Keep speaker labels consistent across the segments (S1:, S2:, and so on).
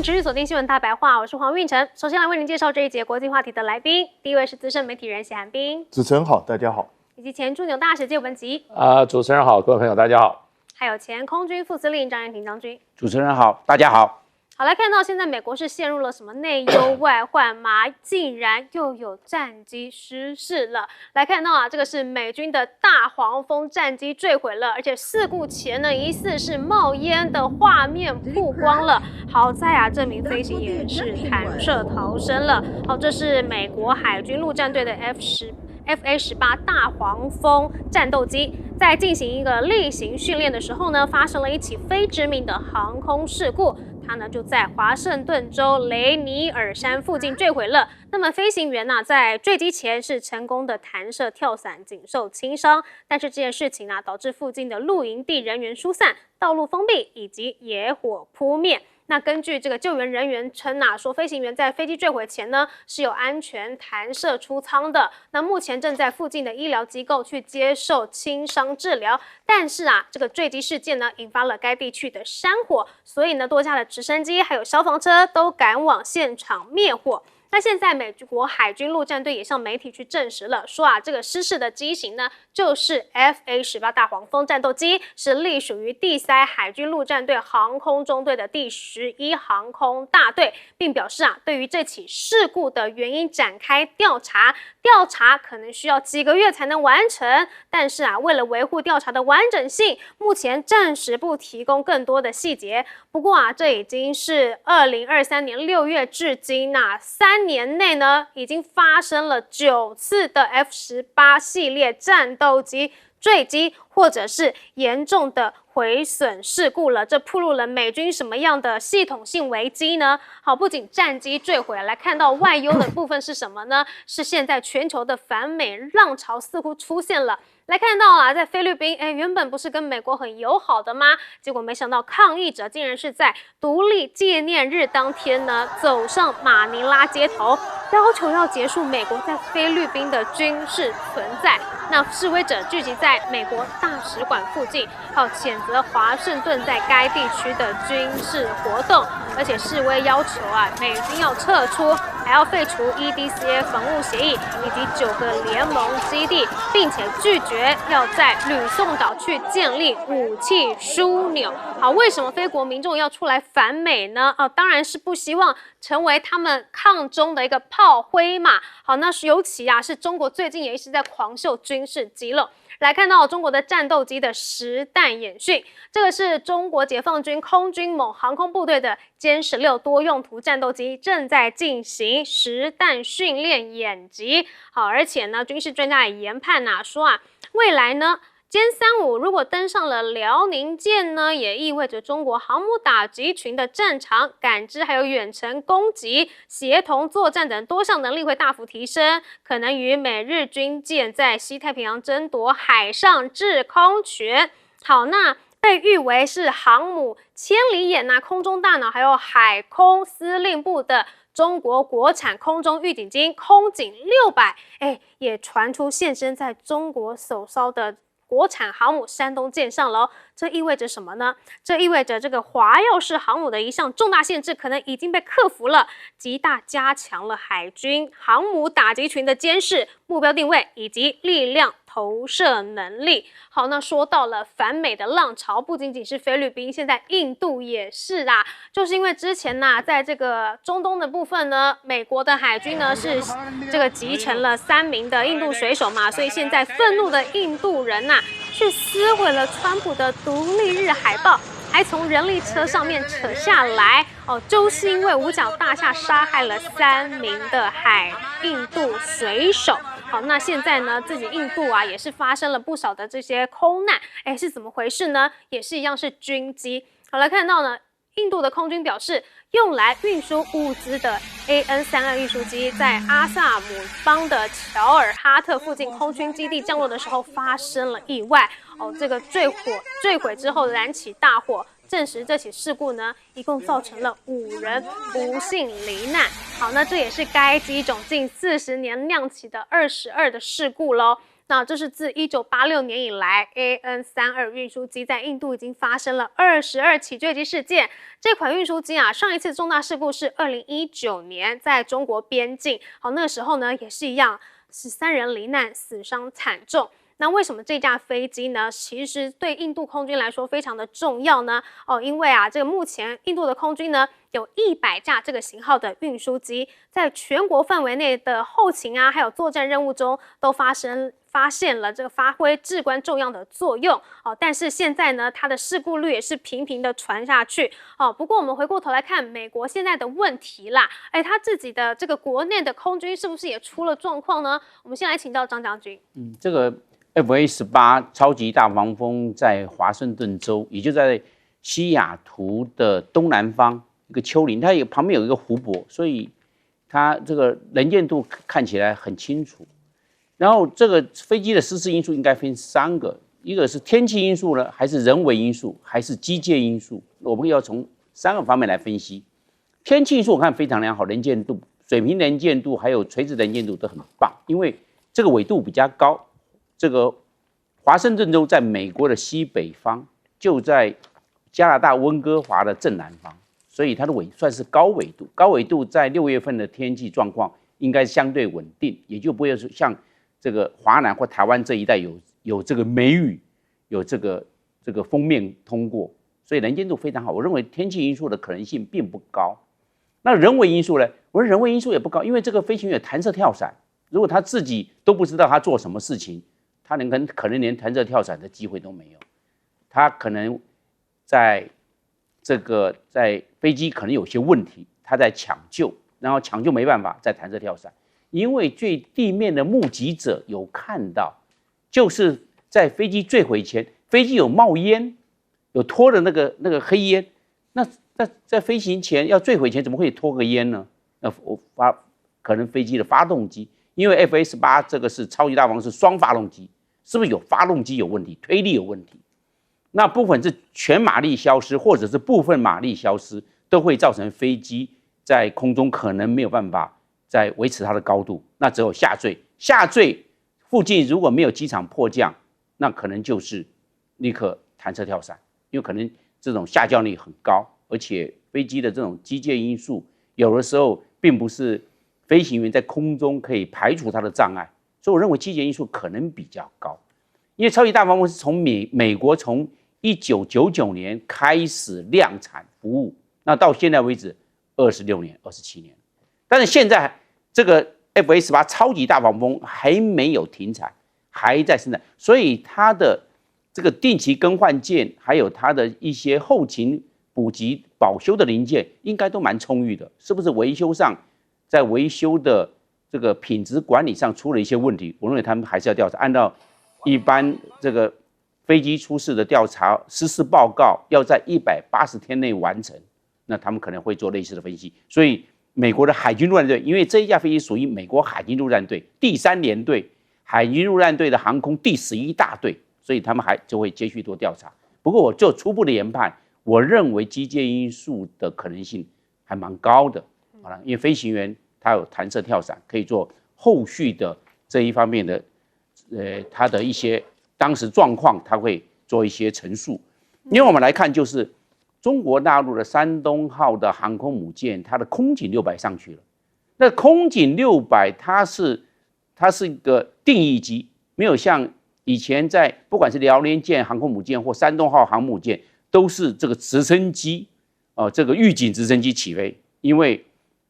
S1: 迎持续锁定新闻大白话，我是黄韵晨。首先来为您介绍这一节国际话题的来宾，第一位是资深媒体人谢寒冰，
S2: 主持人好，大家好。
S1: 以及前驻纽大使谢文吉，
S3: 主持人好，各位朋友大家好。
S1: 还有前空军副司令张延廷将军，
S4: 主持人好，大家好。
S1: 好，来看到现在美国是陷入了什么内忧外患吗？竟然又有战机失事了。来看到这个是美军的大黄蜂战机坠毁了，而且事故前呢，疑似是冒烟的画面曝光了。好在这名飞行员是弹射逃生了。好，这是美国海军陆战队的 FA-18大黄蜂战斗机在进行一个例行训练的时候呢，发生了一起非致命的航空事故。它呢就在华盛顿州雷尼尔山附近坠毁了。那么飞行员在坠机前是成功的弹射跳伞，仅受轻伤。但是这件事情导致附近的露营地人员疏散，道路封闭以及野火扑灭。那根据这个救援人员称说飞行员在飞机坠毁前呢是有安全弹射出舱的。那目前正在附近的医疗机构去接受轻伤治疗。但是这个坠机事件呢引发了该地区的山火，所以呢多架的直升机还有消防车都赶往现场灭火。那现在美国海军陆战队也向媒体去证实了，说这个失事的机型呢就是 FA-18大黄蜂战斗机，是隶属于第3海军陆战队航空中队的第11航空大队，并表示对于这起事故的原因展开调查可能需要几个月才能完成，但是为了维护调查的完整性，目前暂时不提供更多的细节。不过这已经是2023年6月至今3年内呢，已经发生了9次的 F-18系列战斗机坠机或者是严重的毁损事故了。这暴露了美军什么样的系统性危机呢？好，不仅战机坠毁，来看到外忧的部分是什么呢？是现在全球的反美浪潮似乎出现了。来看到在菲律宾，原本不是跟美国很友好的吗？结果没想到抗议者竟然是在独立纪念日当天呢，走上马尼拉街头，要求要结束美国在菲律宾的军事存在。那示威者聚集在美国大使馆附近，还有谴责华盛顿在该地区的军事活动，而且示威要求美军要撤出，还要废除 EDCA 防务协议以及9个联盟基地，并且拒绝要在吕宋岛去建立武器枢纽。好，为什么非国民众要出来反美呢？当然是不希望成为他们抗中的一个炮灰嘛。好，那尤其是中国最近也一直在狂秀军事肌肉。来看到中国的战斗机的实弹演训，这个是中国解放军空军某航空部队的歼16多用途战斗机正在进行实弹训练演习。好，而且呢，军事专家也研判说未来呢，歼35如果登上了辽宁舰呢，也意味着中国航母打击群的战场感知还有远程攻击、协同作战等多项能力会大幅提升，可能与美日军舰在西太平洋争夺海上制空权。好，那被誉为是航母千里眼空中大脑还有海空司令部的中国国产空中预警机空警600，也传出现身在中国首艘的国产航母山东舰上了。这意味着什么呢？这意味着这个华耀式航母的一项重大限制可能已经被克服了，极大加强了海军航母打击群的监视、目标定位以及力量投射能力。好，那说到了反美的浪潮，不仅仅是菲律宾，现在印度也是就是因为之前在这个中东的部分呢，美国的海军呢是这个击沉了3名的印度水手嘛，所以现在愤怒的印度人去撕毁了川普的独立日海报，还从人力车上面扯下来就是因为五角大厦杀害了3名的印度水手。好，那现在呢，自己印度也是发生了不少的这些空难，是怎么回事呢？也是一样是军机。好，来看到呢，印度的空军表示，用来运输物资的 AN-32运输机在阿萨姆邦的乔尔哈特附近空军基地降落的时候发生了意外。这个坠毁之后燃起大火，证实这起事故呢，一共造成了5人不幸罹难。好，那这也是该机种近40年酿起的22的事故咯。那这是自1986年以来 AN-32运输机在印度已经发生了22起坠机事件。这款运输机啊，上一次重大事故是2019年在中国边境，那个时候呢也是一样，13人罹难，死伤惨重。那为什么这架飞机呢？其实对印度空军来说非常的重要呢？因为啊，这个目前印度的空军呢有100架这个型号的运输机，在全国范围内的后勤啊，还有作战任务中都发现了这个发挥至关重要的作用但是现在呢，它的事故率也是频频的传下去不过我们回过头来看美国现在的问题啦，它自己的这个国内的空军是不是也出了状况呢？我们先来请教张将军。
S2: 这个 FA-18超级大黄蜂在华盛顿州，也就在西雅图的东南方一个丘陵，它旁边有一个湖泊，所以它这个能见度看起来很清楚。然后这个飞机的失事因素应该分3个，一个是天气因素呢，还是人为因素，还是机械因素？我们要从3个方面来分析。天气因素我看非常良好，能见度、水平能见度还有垂直能见度都很棒，因为这个纬度比较高。这个华盛顿州在美国的西北方，就在加拿大温哥华的正南方，所以它的算是高纬度。高纬度在6月份的天气状况应该相对稳定，也就不会像这个华南或台湾这一带有这个梅雨，有这个锋面通过，所以能见度非常好。我认为天气因素的可能性并不高。那人为因素呢？我说人为因素也不高，因为这个飞行员有弹射跳伞，如果他自己都不知道他做什么事情，他可能连弹射跳伞的机会都没有。他可能在飞机可能有些问题，他在抢救，然后抢救没办法再弹射跳伞。因为最地面的目击者有看到，就是在飞机坠毁前，飞机有冒烟，有拖的那个黑烟。那在飞行前要坠毁前，怎么会拖个烟呢？可能飞机的发动机，因为 FA-18这个是超级大黄蜂是双发动机，是不是有发动机有问题，推力有问题？那部分是全马力消失，或者是部分马力消失，都会造成飞机在空中可能没有办法再维持它的高度，那只有下坠。下坠附近如果没有机场迫降，那可能就是立刻弹射跳伞，因为可能这种下降力很高，而且飞机的这种机械因素，有的时候并不是飞行员在空中可以排除它的障碍，所以我认为机械因素可能比较高。因为超级大黄蜂是从美国从1999年开始量产服务，那到现在为止26年、27年，但是现在这个 FA-18超级大黄蜂还没有停产，还在生产，所以它的这个定期更换件，还有它的一些后勤补给、保修的零件，应该都蛮充裕的。是不是维修上，在维修的这个品质管理上出了一些问题？我认为他们还是要调查，按照一般这个飞机出事的调查失事报告，要在180天内完成，那他们可能会做类似的分析。所以美国的海军陆战队，因为这一架飞机属于美国海军陆战队第3联队海军陆战队的航空第11大队，所以他们就会继续做调查。不过我就初步的研判，我认为机械因素的可能性还蛮高的，因为飞行员他有弹射跳伞，可以做后续的这一方面的，他的一些当时状况，他会做一些陈述。因为我们来看，就是中国大陆的山东号的航空母舰，它的空警600上去了。那空警600它是一个定翼机，没有像以前在不管是辽宁舰航空母舰或山东号航母舰，都是这个直升机，这个预警直升机起飞，因为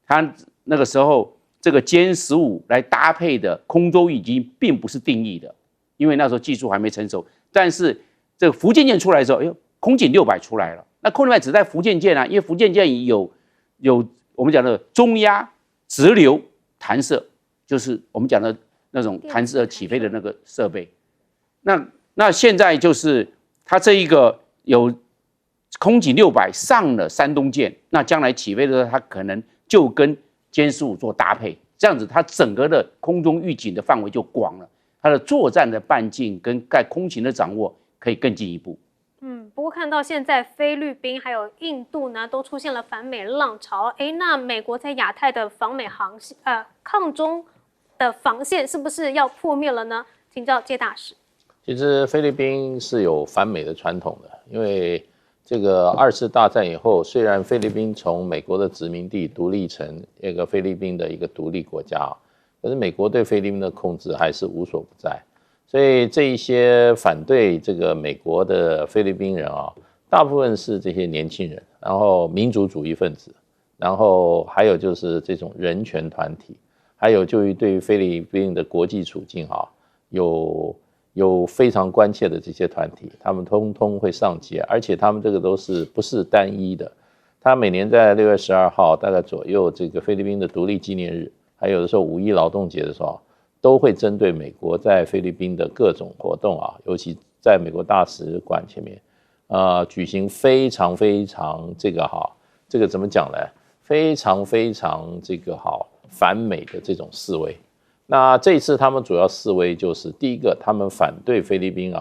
S2: 它那个时候这个歼15来搭配的空中预警并不是定义的，因为那时候技术还没成熟。但是这个福建舰出来的时候，空警600出来了。那空警600只在福建舰啊，因为福建舰有我们讲的中压直流弹射，就是我们讲的那种弹射起飞的那个设备。那现在就是它这一个有空警600上了山东舰，那将来起飞的时候，它可能就跟歼15做搭配，这样子它整个的空中预警的范围就广了，它的作战的半径跟在空情的掌握可以更进一步。
S1: 不过看到现在菲律宾还有印度呢，都出现了反美浪潮。那美国在亚太的抗中的防线是不是要破灭了呢？请教介大使。
S3: 其实菲律宾是有反美的传统的，因为这个2次大战以后，虽然菲律宾从美国的殖民地独立成一个菲律宾的一个独立国家，可是美国对菲律宾的控制还是无所不在。所以这一些反对这个美国的菲律宾人大部分是这些年轻人，然后民族主义分子，然后还有就是这种人权团体，还有就对于菲律宾的国际处境有非常关切的这些团体，他们通通会上街，而且他们这个不是单一的。他每年在6月12号大概左右，这个菲律宾的独立纪念日，还有的时候5一劳动节的时候，都会针对美国在菲律宾的各种活动尤其在美国大使馆前面，举行非常这个怎么讲呢？非常这个反美的这种示威。那这一次他们主要示威就是第一个，他们反对菲律宾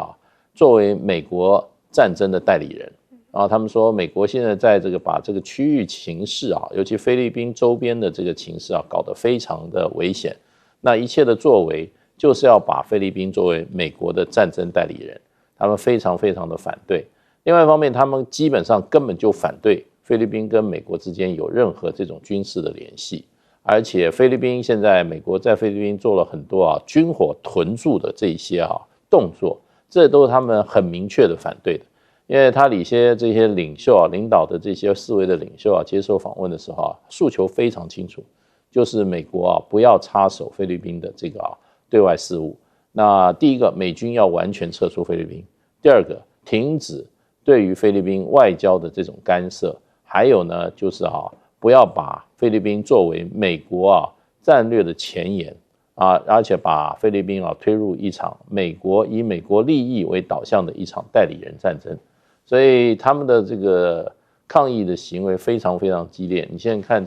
S3: 作为美国战争的代理人，然后他们说美国现在在这个把这个区域情势尤其菲律宾周边的这个情势搞得非常的危险。那一切的作为就是要把菲律宾作为美国的战争代理人，他们非常的反对。另外一方面，他们基本上根本就反对菲律宾跟美国之间有任何这种军事的联系。而且菲律宾现在美国在菲律宾做了很多军火屯驻的这些动作，这都是他们很明确的反对的。因为他这些领袖领导的这些示威的领袖接受访问的时候诉求非常清楚，就是美国不要插手菲律宾的这个对外事务。那第一个，美军要完全撤出菲律宾；第二个，停止对于菲律宾外交的这种干涉；还有呢，就是不要把菲律宾作为美国战略的前沿而且把菲律宾推入一场以美国利益为导向的一场代理人战争。所以他们的这个抗议的行为非常激烈。你现在看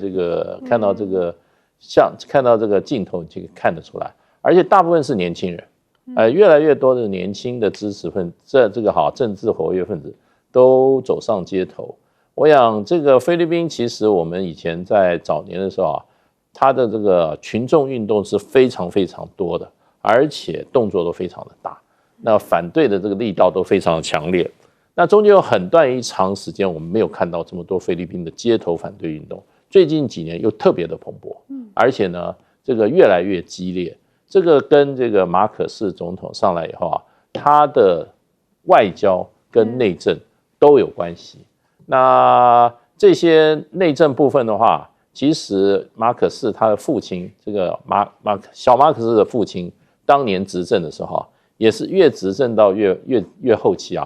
S3: 看到这个镜头，你就看得出来。而且大部分是年轻人，越来越多的年轻的支持分子，政治活跃分子都走上街头。我想这个菲律宾其实我们以前在早年的时候它的这个群众运动是非常多的，而且动作都非常的大，那反对的这个力道都非常的强烈。那中间有很长时间我们没有看到这么多菲律宾的街头反对运动，最近几年又特别的蓬勃，而且呢这个越来越激烈。这个跟这个马可仕总统上来以后他的外交跟内政都有关系。那这些内政部分的话，其实马可仕他的父亲，这个小马可仕的父亲，当年执政的时候也是越执政到越后期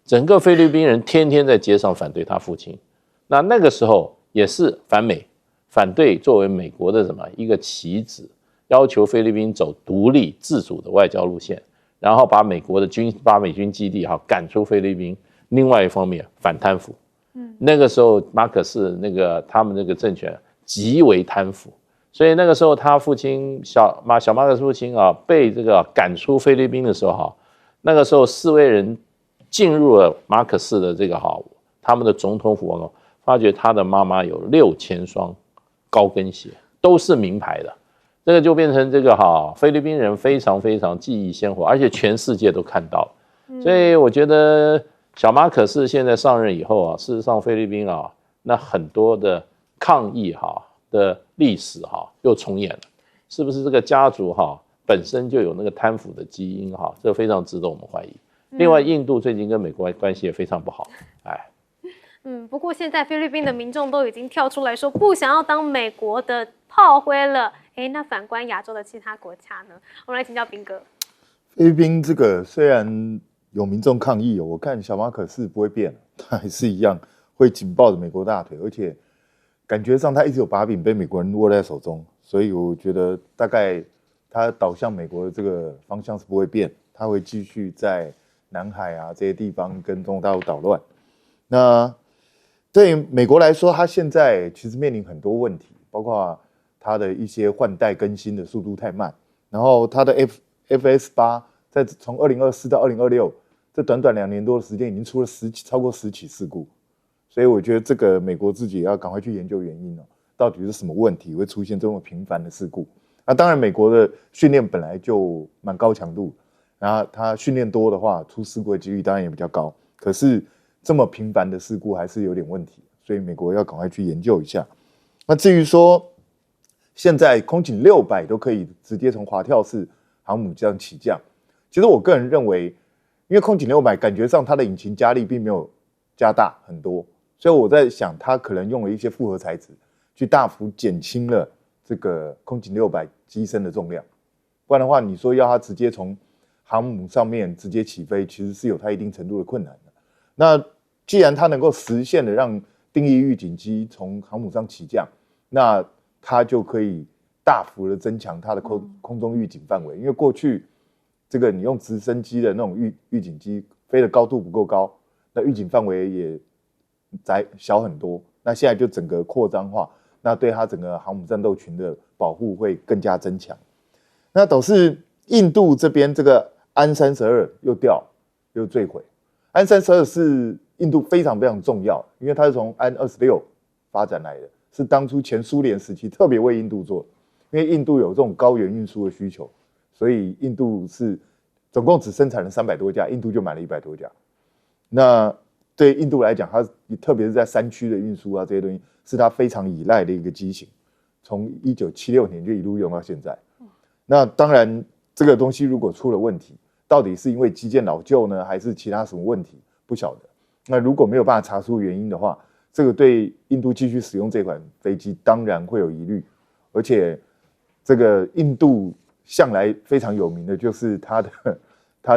S3: 整个菲律宾人天天在街上反对他父亲。那个时候也是反美，反对作为美国的一个棋子，要求菲律宾走独立自主的外交路线，然后把美军基地赶出菲律宾。另外一方面反贪腐。那个时候马可仕他们那个政权极为贪腐，所以那个时候他父亲小马可仕父亲被这个赶出菲律宾的时候那个时候示威人进入了马可仕的这个他们的总统府发觉他的妈妈有6000双高跟鞋，都是名牌的。这个就变成这个菲律宾人非常记忆鲜活，而且全世界都看到。所以我觉得小马可仕现在上任以后事实上菲律宾那很多的抗议的历史又重演了。是不是这个家族本身就有那个贪腐的基因这非常值得我们怀疑。另外印度最近跟美国关系也非常不好。
S1: 不过现在菲律宾的民众都已经跳出来说不想要当美国的炮灰了。那反观亚洲的其他国家呢？我们来请教彬哥。
S4: 菲律宾这个虽然有民众抗议我看小马可仕不会变，他还是一样会紧抱着美国大腿，而且感觉上他一直有把柄被美国人握在手中，所以我觉得大概他导向美国的这个方向是不会变，他会继续在南海这些地方跟中国大陆捣乱。那对美国来说，他现在其实面临很多问题，包括他的一些换代更新的速度太慢，然后他的 FS8从2024到2026这短2年多的时间，已经出了超过10起事故，所以我觉得这个美国自己也要赶快去研究原因到底是什么问题会出现这么频繁的事故。当然美国的训练本来就蛮高强度，然后他训练多的话，出事故的几率当然也比较高。可是这么频繁的事故还是有点问题，所以美国要赶快去研究一下。那至于说现在空警600都可以直接从滑跳式航母这样起降，其实我个人认为，因为空警600感觉上它的引擎加力并没有加大很多，所以我在想它可能用了一些复合材质，去大幅减轻了这个空警600机身的重量。不然的话，你说要它直接从航母上面直接起飞，其实是有它一定程度的困难的。那既然它能够实现的让定翼预警机从航母上起降，那它就可以大幅的增强它的空中预警范围。因为过去这个你用直升机的那种预警机飞的高度不够高，那预警范围也小很多。那现在就整个扩张化，那对它整个航母战斗群的保护会更加增强。那倒是印度这边这个安32又坠毁。安32是印度非常非常重要，因为它是从安26发展来的，是当初前苏联时期特别为印度做的。因为印度有这种高原运输的需求，所以印度是总共只生产了300多架，印度就买了100多架。那对印度来讲，它特别是在山区的运输啊这些东西，是它非常依赖的一个机型，从1976年就一路用到现在。那当然，这个东西如果出了问题，到底是因为机件老旧呢，还是其他什么问题，不晓得。那如果没有办法查出原因的话，这个对印度继续使用这款飞机当然会有疑虑，而且这个印度向来非常有名的就是它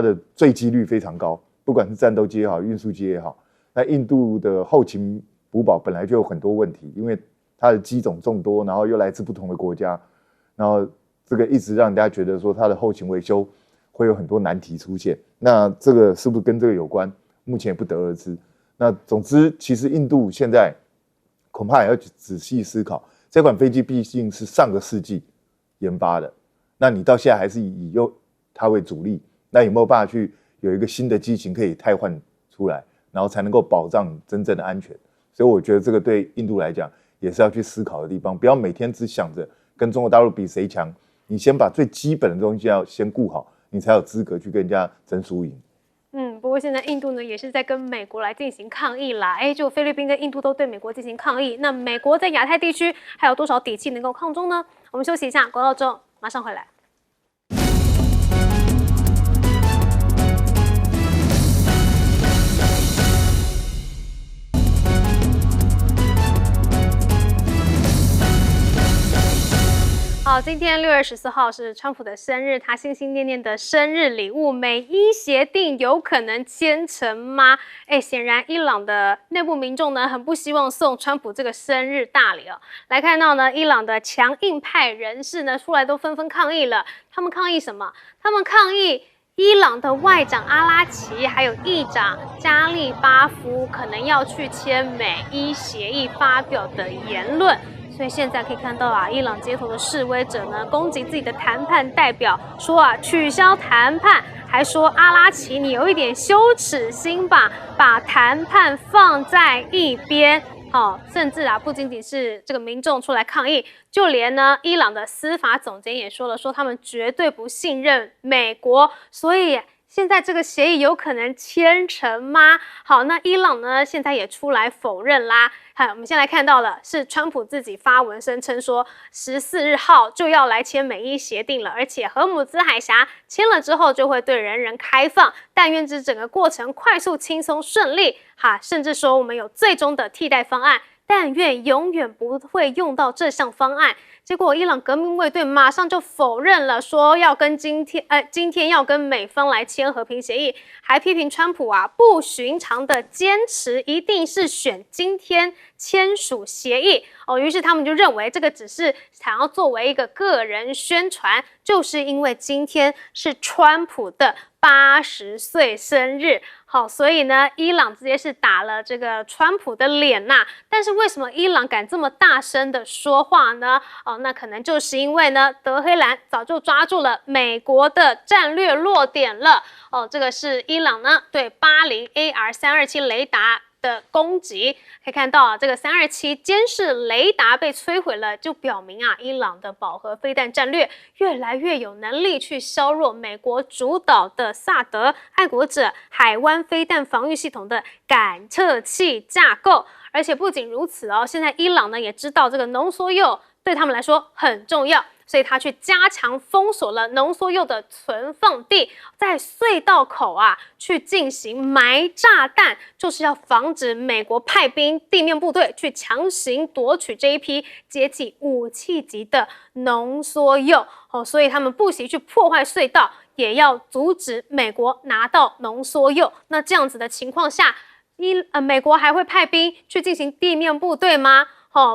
S4: 的坠机率非常高，不管是战斗机也好，运输机也好。那印度的后勤补保本来就有很多问题，因为它的机种众多，然后又来自不同的国家，然后这个一直让人家觉得说它的后勤维修会有很多难题出现。那这个是不是跟这个有关？目前也不得而知。那总之，其实印度现在恐怕也要仔细思考，这款飞机毕竟是上个世纪研发的，那你到现在还是以它为主力，那有没有办法去有一个新的机型可以汰换出来，然后才能够保障真正的安全？所以我觉得这个对印度来讲也是要去思考的地方，不要每天只想着跟中国大陆比谁强，你先把最基本的东西要先顾好，你才有资格去跟人家争输赢。
S1: 不过现在印度呢也是在跟美国来进行抗议啦，就菲律宾跟印度都对美国进行抗议，那美国在亚太地区还有多少底气能够抗中呢？我们休息一下，广告之后马上回来。好，今天6月14号是川普的生日，他心心念念的生日礼物美伊协定有可能签成吗？显然伊朗的内部民众呢很不希望送川普这个生日大礼哦。来看到呢，伊朗的强硬派人士呢出来都纷纷抗议了。他们抗议什么？他们抗议伊朗的外长阿拉奇还有议长加利巴夫可能要去签美伊协议发表的言论。所以现在可以看到啊，伊朗街头的示威者呢，攻击自己的谈判代表，说啊取消谈判，还说阿拉奇你有一点羞耻心吧，把谈判放在一边。甚至啊，不仅仅是这个民众出来抗议，就连呢伊朗的司法总监也说了，说他们绝对不信任美国，所以现在这个协议有可能签成吗？好，那伊朗呢现在也出来否认啦。好，我们先来看到了，是川普自己发文声称说14号就要来签美伊协定了，而且荷姆兹海峡签了之后就会对人人开放，但愿之整个过程快速、轻松、顺利。甚至说我们有最终的替代方案，但愿永远不会用到这项方案。结果伊朗革命卫队马上就否认了，说要跟今天要跟美方来签和平协议，还批评川普啊不寻常的坚持，一定是选今天签署协议于是他们就认为这个只是想要作为一个个人宣传，就是因为今天是川普的80岁生日。好，所以呢，伊朗直接是打了这个川普的脸呐。但是为什么伊朗敢这么大声的说话呢？那可能就是因为呢，德黑兰早就抓住了美国的战略弱点了。这个是伊朗呢对80AR327雷达的攻击。可以看到啊，这个327监视雷达被摧毁了，就表明啊，伊朗的饱和飞弹战略越来越有能力去削弱美国主导的萨德爱国者海湾飞弹防御系统的感测器架构。而且不仅如此哦，现在伊朗呢也知道这个浓缩铀对他们来说很重要，所以他去加强封锁了浓缩铀的存放地，在隧道口啊去进行埋炸弹，就是要防止美国派兵地面部队去强行夺取这一批接近武器级的浓缩铀哦，所以他们不惜去破坏隧道，也要阻止美国拿到浓缩铀。那这样子的情况下，美国还会派兵去进行地面部队吗？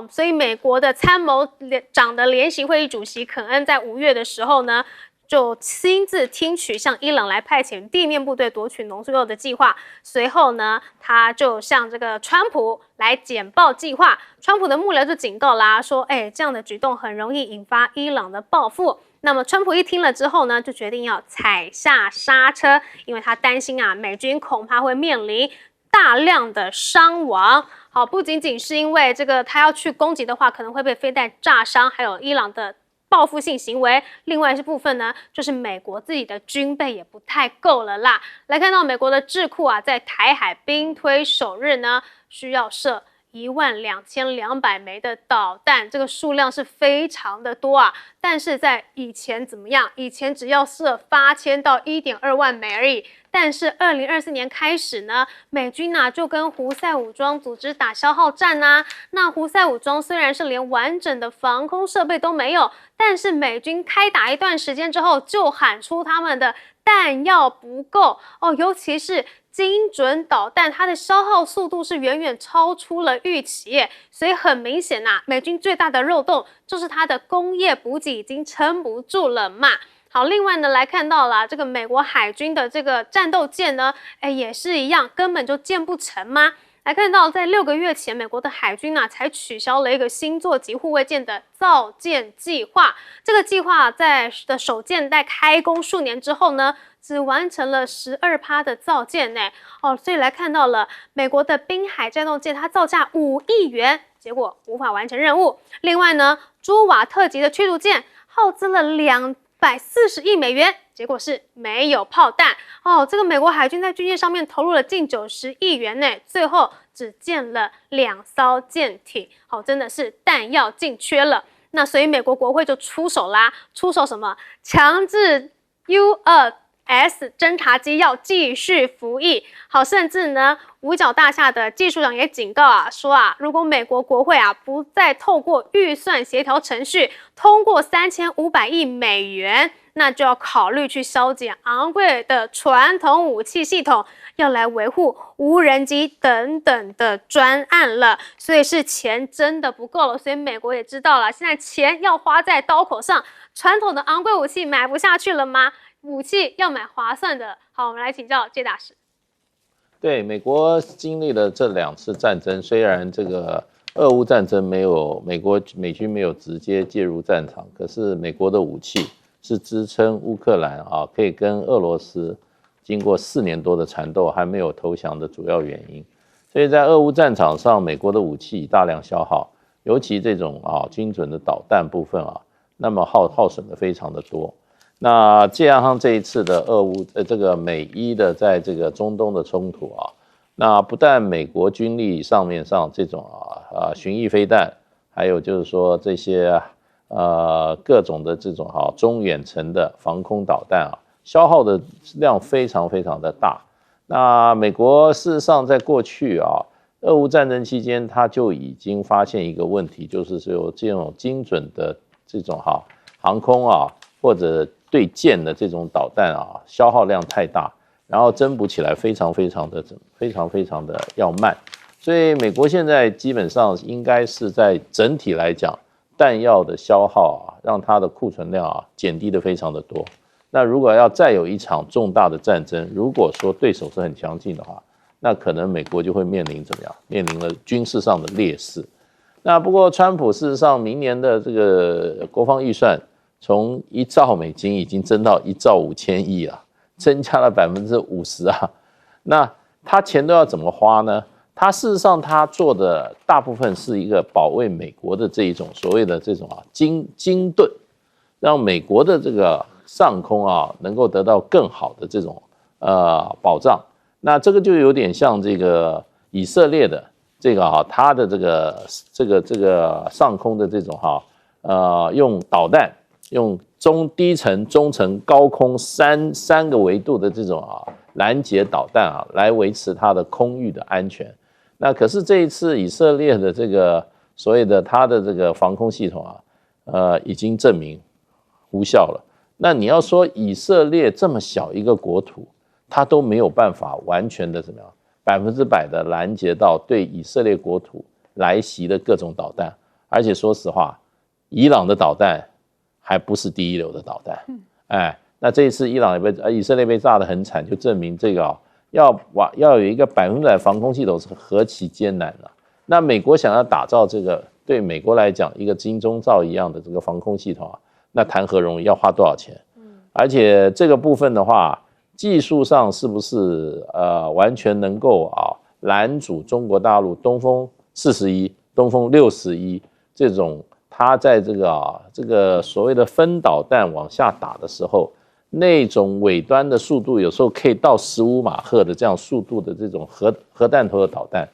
S1: 所以美国的参谋长的联席会议主席肯恩在5月的时候呢，就亲自听取向伊朗来派遣地面部队夺取浓缩铀的计划。随后呢，他就向这个川普来简报计划。川普的幕僚就警告啦，说，这样的举动很容易引发伊朗的报复。那么川普一听了之后呢，就决定要踩下刹车，因为他担心啊，美军恐怕会面临大量的伤亡。好，不仅仅是因为这个他要去攻击的话，可能会被飞弹炸伤，还有伊朗的报复性行为。另外一部分呢，就是美国自己的军备也不太够了啦。来看到美国的智库啊，在台海兵推首日呢，需要射12200枚的导弹，这个数量是非常的多啊。但是在以前怎么样？以前只要射8000到1.2万枚而已。但是2024年开始呢，美军就跟胡塞武装组织打消耗战啊。那胡塞武装虽然是连完整的防空设备都没有，但是美军开打一段时间之后，就喊出他们的弹药不够哦，尤其是精准导弹，它的消耗速度是远远超出了预期耶，所以很明显美军最大的漏洞就是它的工业补给已经撑不住了嘛。好，另外呢，来看到了这个美国海军的这个战斗舰呢，也是一样，根本就建不成吗？来看到，在6个月前，美国的海军才取消了一个新座级护卫舰的造舰计划。这个计划在首舰在开工数年之后呢，只完成了12%的造舰呢。所以来看到了美国的滨海战斗舰，它造价5亿元，结果无法完成任务。另外呢，朱瓦特级的驱逐舰耗资了240亿美元，结果是没有炮弹这个美国海军在军舰上面投入了近90亿元呢，最后只建了2艘舰艇，真的是弹药尽缺了。那所以美国国会就出手啦，出手什么？强制 U2S 侦察机要继续服役。好，甚至呢，五角大厦的技术长也警告说如果美国国会不再透过预算协调程序通过3500亿美元，那就要考虑去削减昂贵的传统武器系统，要来维护无人机等等的专案了。所以是钱真的不够了，所以美国也知道了，现在钱要花在刀口上，传统的昂贵武器买不下去了吗？武器要买划算的。好，我们来请教介大使。
S3: 对，美国经历了这2次战争，虽然这个俄乌战争美军没有直接介入战场，可是美国的武器是支撑乌克兰可以跟俄罗斯经过4年多的缠斗还没有投降的主要原因。所以在俄乌战场上，美国的武器大量消耗，尤其这种精准的导弹部分那么耗损的非常的多。那加上这一次的这个美伊的在这个中东的冲突那不但美国军力上这种巡弋飞弹，还有就是说这些各种的这种中远程的防空导弹消耗的量非常非常的大。那美国事实上在过去俄乌战争期间，他就已经发现一个问题，就是说这种精准的这种航空或者对舰的这种导弹消耗量太大，然后增补起来非常非常的要慢。所以美国现在基本上应该是在整体来讲，弹药的消耗让它的库存量减低的非常的多。那如果要再有一场重大的战争，如果说对手是很强劲的话，那可能美国就会面临怎么样？面临了军事上的劣势。那不过川普事实上明年的这个国防预算从1兆美金已经增到1兆5千亿增加了50%那他钱都要怎么花呢？它事实上它做的大部分是一个保卫美国的这一种所谓的这种精盾，让美国的这个上空能够得到更好的这种保障。那这个就有点像这个以色列的这个它的这个上空的这种用导弹，用低层、中层、高空三个维度的这种拦截导弹来维持它的空域的安全。那可是这一次以色列的这个所谓的它的这个防空系统已经证明无效了。那你要说以色列这么小一个国土，它都没有办法完全的怎么样100%的拦截到对以色列国土来袭的各种导弹，而且说实话，伊朗的导弹还不是第一流的导弹。那这一次以色列被炸得很惨，就证明这个要有一个100%防空系统是何其艰难了。那美国想要打造这个对美国来讲一个金钟罩一样的这个防空系统那谈何容易，要花多少钱？而且这个部分的话，技术上是不是完全能够拦阻中国大陆东风41、东风61这种它在这个所谓的分导弹往下打的时候，那种尾端的速度有时候可以到15马赫的这样速度的这种核弹头的导弹，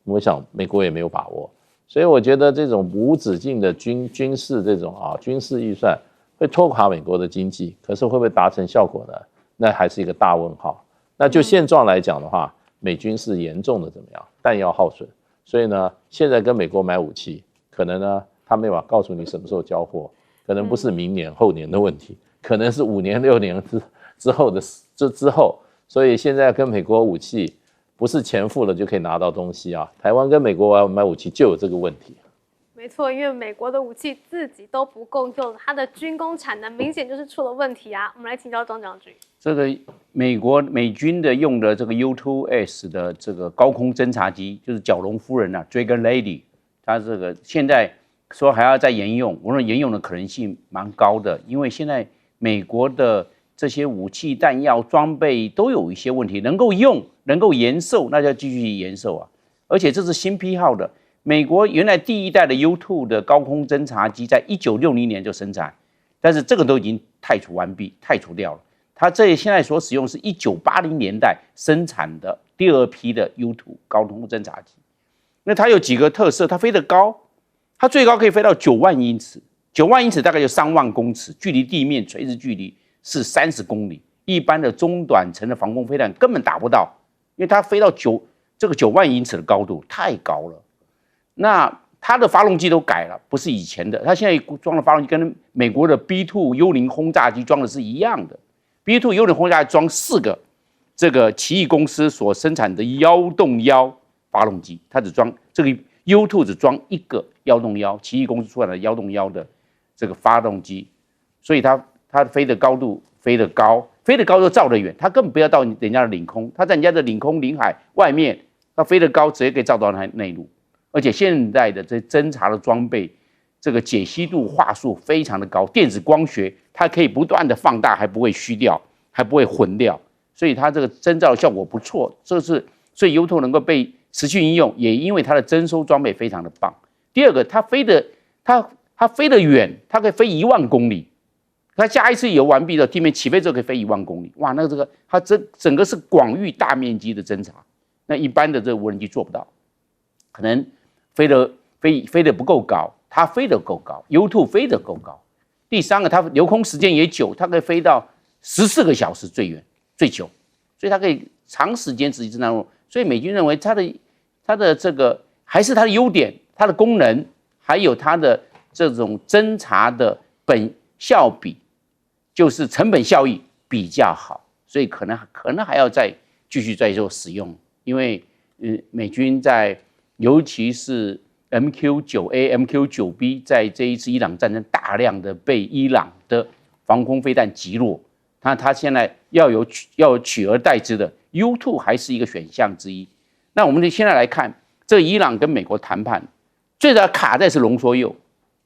S3: 我想美国也没有把握。所以我觉得这种无止境的军事这种军事预算会拖垮美国的经济，可是会不会达成效果呢？那还是一个大问号。那就现状来讲的话，美军是严重的怎么样？弹药耗损。所以呢，现在跟美国买武器，可能呢他没法告诉你什么时候交货，可能不是明年后年的问题，可能是5年6年之后的之后。所以现在跟美国武器不是钱付了就可以拿到东西台湾跟美国买武器就有这个问题。
S1: 没错，因为美国的武器自己都不够用，它的军工产能明显就是出了问题我们来请教张将军。
S2: 这个美军的用的这个 U2S 的这个高空侦察机，就是蛟龙夫人Dragon Lady， 它这个现在说还要再沿用，我认为沿用的可能性蛮高的，因为现在美国的这些武器弹药装备都有一些问题，能够用能够延寿，那就要继续延寿而且这是新批号的。美国原来第一代的 U2 的高空侦察机在1960年就生产，但是这个都已经汰除掉了。它现在所使用是1980年代生产的第2批的 U2 高空侦察机。那它有几个特色，它飞得高，它最高可以飞到9万英尺，9万英尺大概就3万公尺，距离地面垂直距离是30公里，一般的中短程的防空飞弹根本达不到，因为它飞到9万英尺的高度太高了。那它的发动机都改了，不是以前的，它现在装的发动机跟美国的 B2 幽灵轰炸机装的是一样的。B2 幽灵轰炸机装4个这个奇异公司所生产的1动1发动机，它只装这个 U2 只装1个1动1，奇异公司出来的1动1的这个发动机，所以它飞的高度飞得高就照得远，它根本不要到人家的领空，它在人家的领空领海外面，它飞得高直接可以照到内陆。而且现在的这侦察的装备，这个解析度画素非常的高，电子光学它可以不断的放大，还不会虚掉，还不会混掉，所以它这个侦照效果不错。所以 U2 能够被持续应用，也因为它的侦收装备非常的棒。第二个，它飞得远，它可以飞1万公里。它加一次油完毕的地面起飞之后可以飞1万公里，哇，那它整个是广域大面积的侦察，那一般的这个无人机做不到，可能飞得不够高，它飞得够高 ，U2 飞得够高。第三个，它留空时间也久，它可以飞到14个小时最远最久，所以它可以长时间执行侦察任务。所以美军认为它的这个还是它的优点，它的功能，还有它的这种侦察的效比，就是成本效益比较好，所以可能还要继续再做使用，因为美军尤其是 MQ9A、MQ9B 在这一次伊朗战争大量的被伊朗的防空飞弹击落，它现在要有取而代之的 U2 还是一个选项之一。那我们现在来看，这伊朗跟美国谈判，最早卡在是龙梭铀，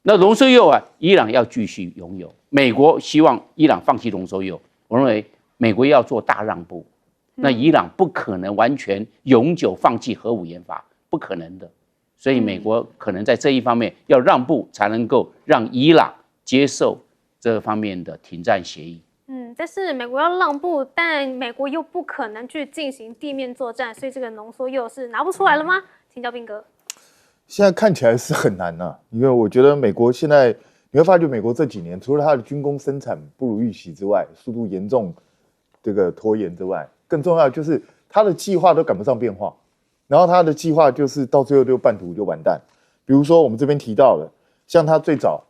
S2: 那龙梭铀伊朗要继续拥有，美国希望伊朗放弃龙梭铀，我认为美国要做大让步，那伊朗不可能完全永久放弃核武研发，不可能的。所以美国可能在这一方面要让步，才能够让伊朗接受这方面的停战协议。
S1: 但是美国要让步，但美国又不可能去进行地面作战，所以这个浓缩又是拿不出来了吗？请教彬哥。
S4: 现在看起来是很难啊，因为我觉得美国现在你会发觉，美国这几年除了它的军工生产不如预期之外，速度严重这个拖延之外，更重要的就是它的计划都赶不上变化。然后他的计划就是到最后就半途就完蛋。比如说我们这边提到的，像他最早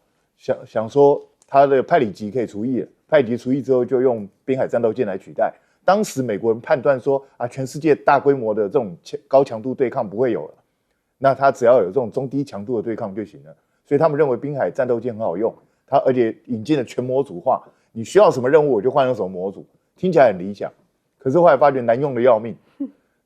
S4: 想说他的派里级可以除役了，派里级除役之后就用滨海战斗舰来取代。当时美国人判断说啊，全世界大规模的这种高强度对抗不会有了，那他只要有这种中低强度的对抗就行了。所以他们认为滨海战斗舰很好用，它而且引进了全模组化，你需要什么任务我就换用什么模组，听起来很理想，可是后来发觉难用的要命。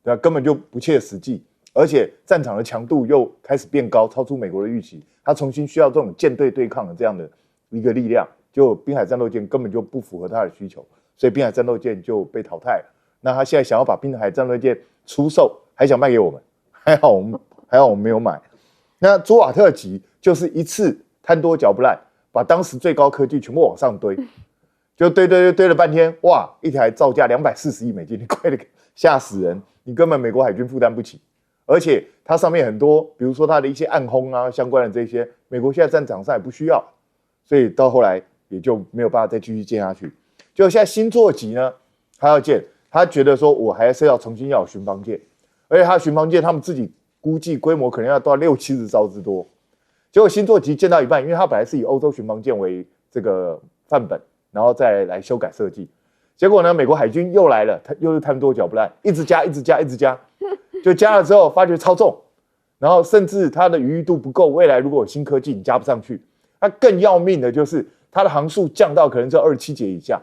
S4: 对吧？根本就不切实际，而且战场的强度又开始变高，超出美国的预期。他重新需要这种舰队对抗的这样的一个力量，就滨海战斗舰根本就不符合他的需求，所以滨海战斗舰就被淘汰了。那他现在想要把滨海战斗舰出售，还想卖给我们，还好我们没有买。那朱瓦特级就是一次贪多嚼不烂，把当时最高科技全部往上堆，就堆了半天，哇，一台造价240亿美金，你快点吓死人！你根本美国海军负担不起，而且它上面很多，比如说它的一些暗轰啊相关的这些，美国现在战场上也不需要，所以到后来也就没有办法再继续建下去。就现在新座级呢，他要建，他觉得说我还是要重新要有巡防舰，而且他巡防舰他们自己估计规模可能要到60-70艘之多。结果新座级建到一半，因为它本来是以欧洲巡防舰为这个范本，然后再来修改设计。结果呢，美国海军又来了，他又是贪多嚼不烂，一直加，就加了之后发觉超重，然后甚至它的余裕度不够，未来如果有新科技你加不上去，它更要命的就是它的航速降到可能只有27节以下。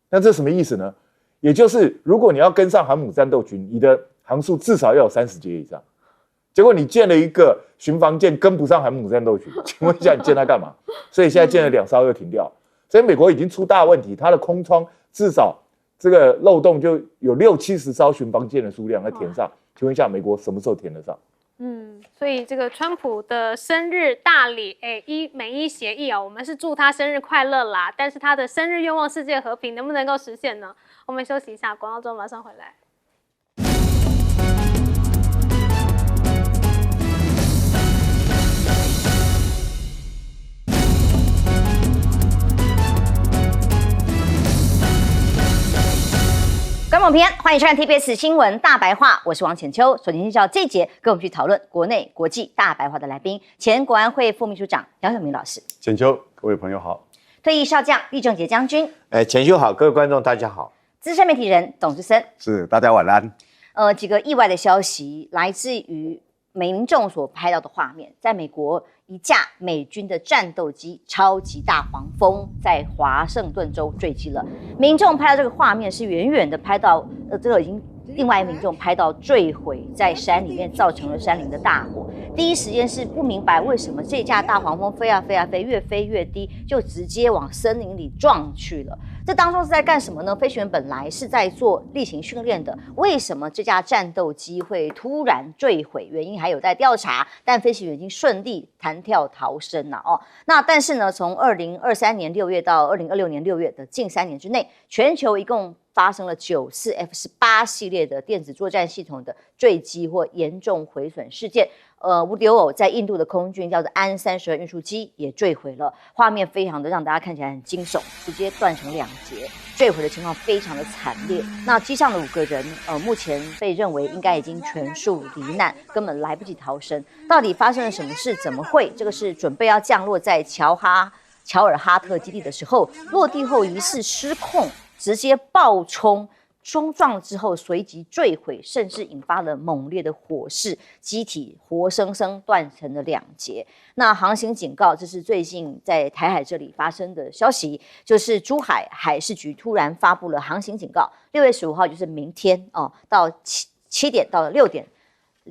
S4: 那这什么意思呢？也就是如果你要跟上航母战斗群，你的航速至少要有30节以上。结果你建了一个巡防舰跟不上航母战斗群，请问一下你建它干嘛？所以现在建了2艘又停掉，所以美国已经出大问题，它的空窗至少这个漏洞就有60-70艘巡防舰的数量要填上，请问一下美国什么时候填得上？
S1: 所以这个川普的生日大礼，美伊协议啊，我们是祝他生日快乐啦。但是他的生日愿望世界和平能不能够实现呢？我们休息一下，广告之后马上回来。
S5: 观众朋友平安，欢迎收看 TBS 新闻大白话，我是王浅秋。首先介绍这一节跟我们去讨论国内国际大白话的来宾，前国安会副秘书长杨晓明老师，
S6: 浅秋，各位朋友好；
S5: 退役少将厉正杰将军，
S7: 浅秋好，各位观众大家好；
S5: 资深媒体人董志森，
S6: 是大家晚安。
S5: 几个意外的消息来自于民众所拍到的画面，在美国一架美军的战斗机超级大黄蜂在华盛顿州坠机了。民众拍到这个画面是远远的拍到，这个已经另外民众拍到坠毁在山里面，造成了山林的大火。第一时间是不明白为什么这架大黄蜂飞啊飞啊飞，越飞越低，就直接往森林里撞去了。这当中是在干什么呢？飞行员本来是在做例行训练的，为什么这架战斗机会突然坠毁？原因还有待调查，但飞行员已经顺利弹跳逃生了哦。那但是呢，从2023年6月到2026年6月的近3年之内，全球一共发生了9次 F-18系列的电子作战系统的坠机或严重毁损事件。留偶在印度的空军叫做安32运输机也坠毁了，画面非常的让大家看起来很惊悚，直接断成2截，坠毁的情况非常的惨烈。那机上的5个人，目前被认为应该已经全数罹难，根本来不及逃生。到底发生了什么事？怎么会？这个是准备要降落在乔尔哈特基地的时候，落地后疑似失控，直接爆冲。冲撞之后随即坠毁，甚至引发了猛烈的火势，机体活生生断成了2截。那航行警告，这是最近在台海这里发生的消息，就是珠海海事局突然发布了航行警告，6月15号就是明天哦，到7点到6点，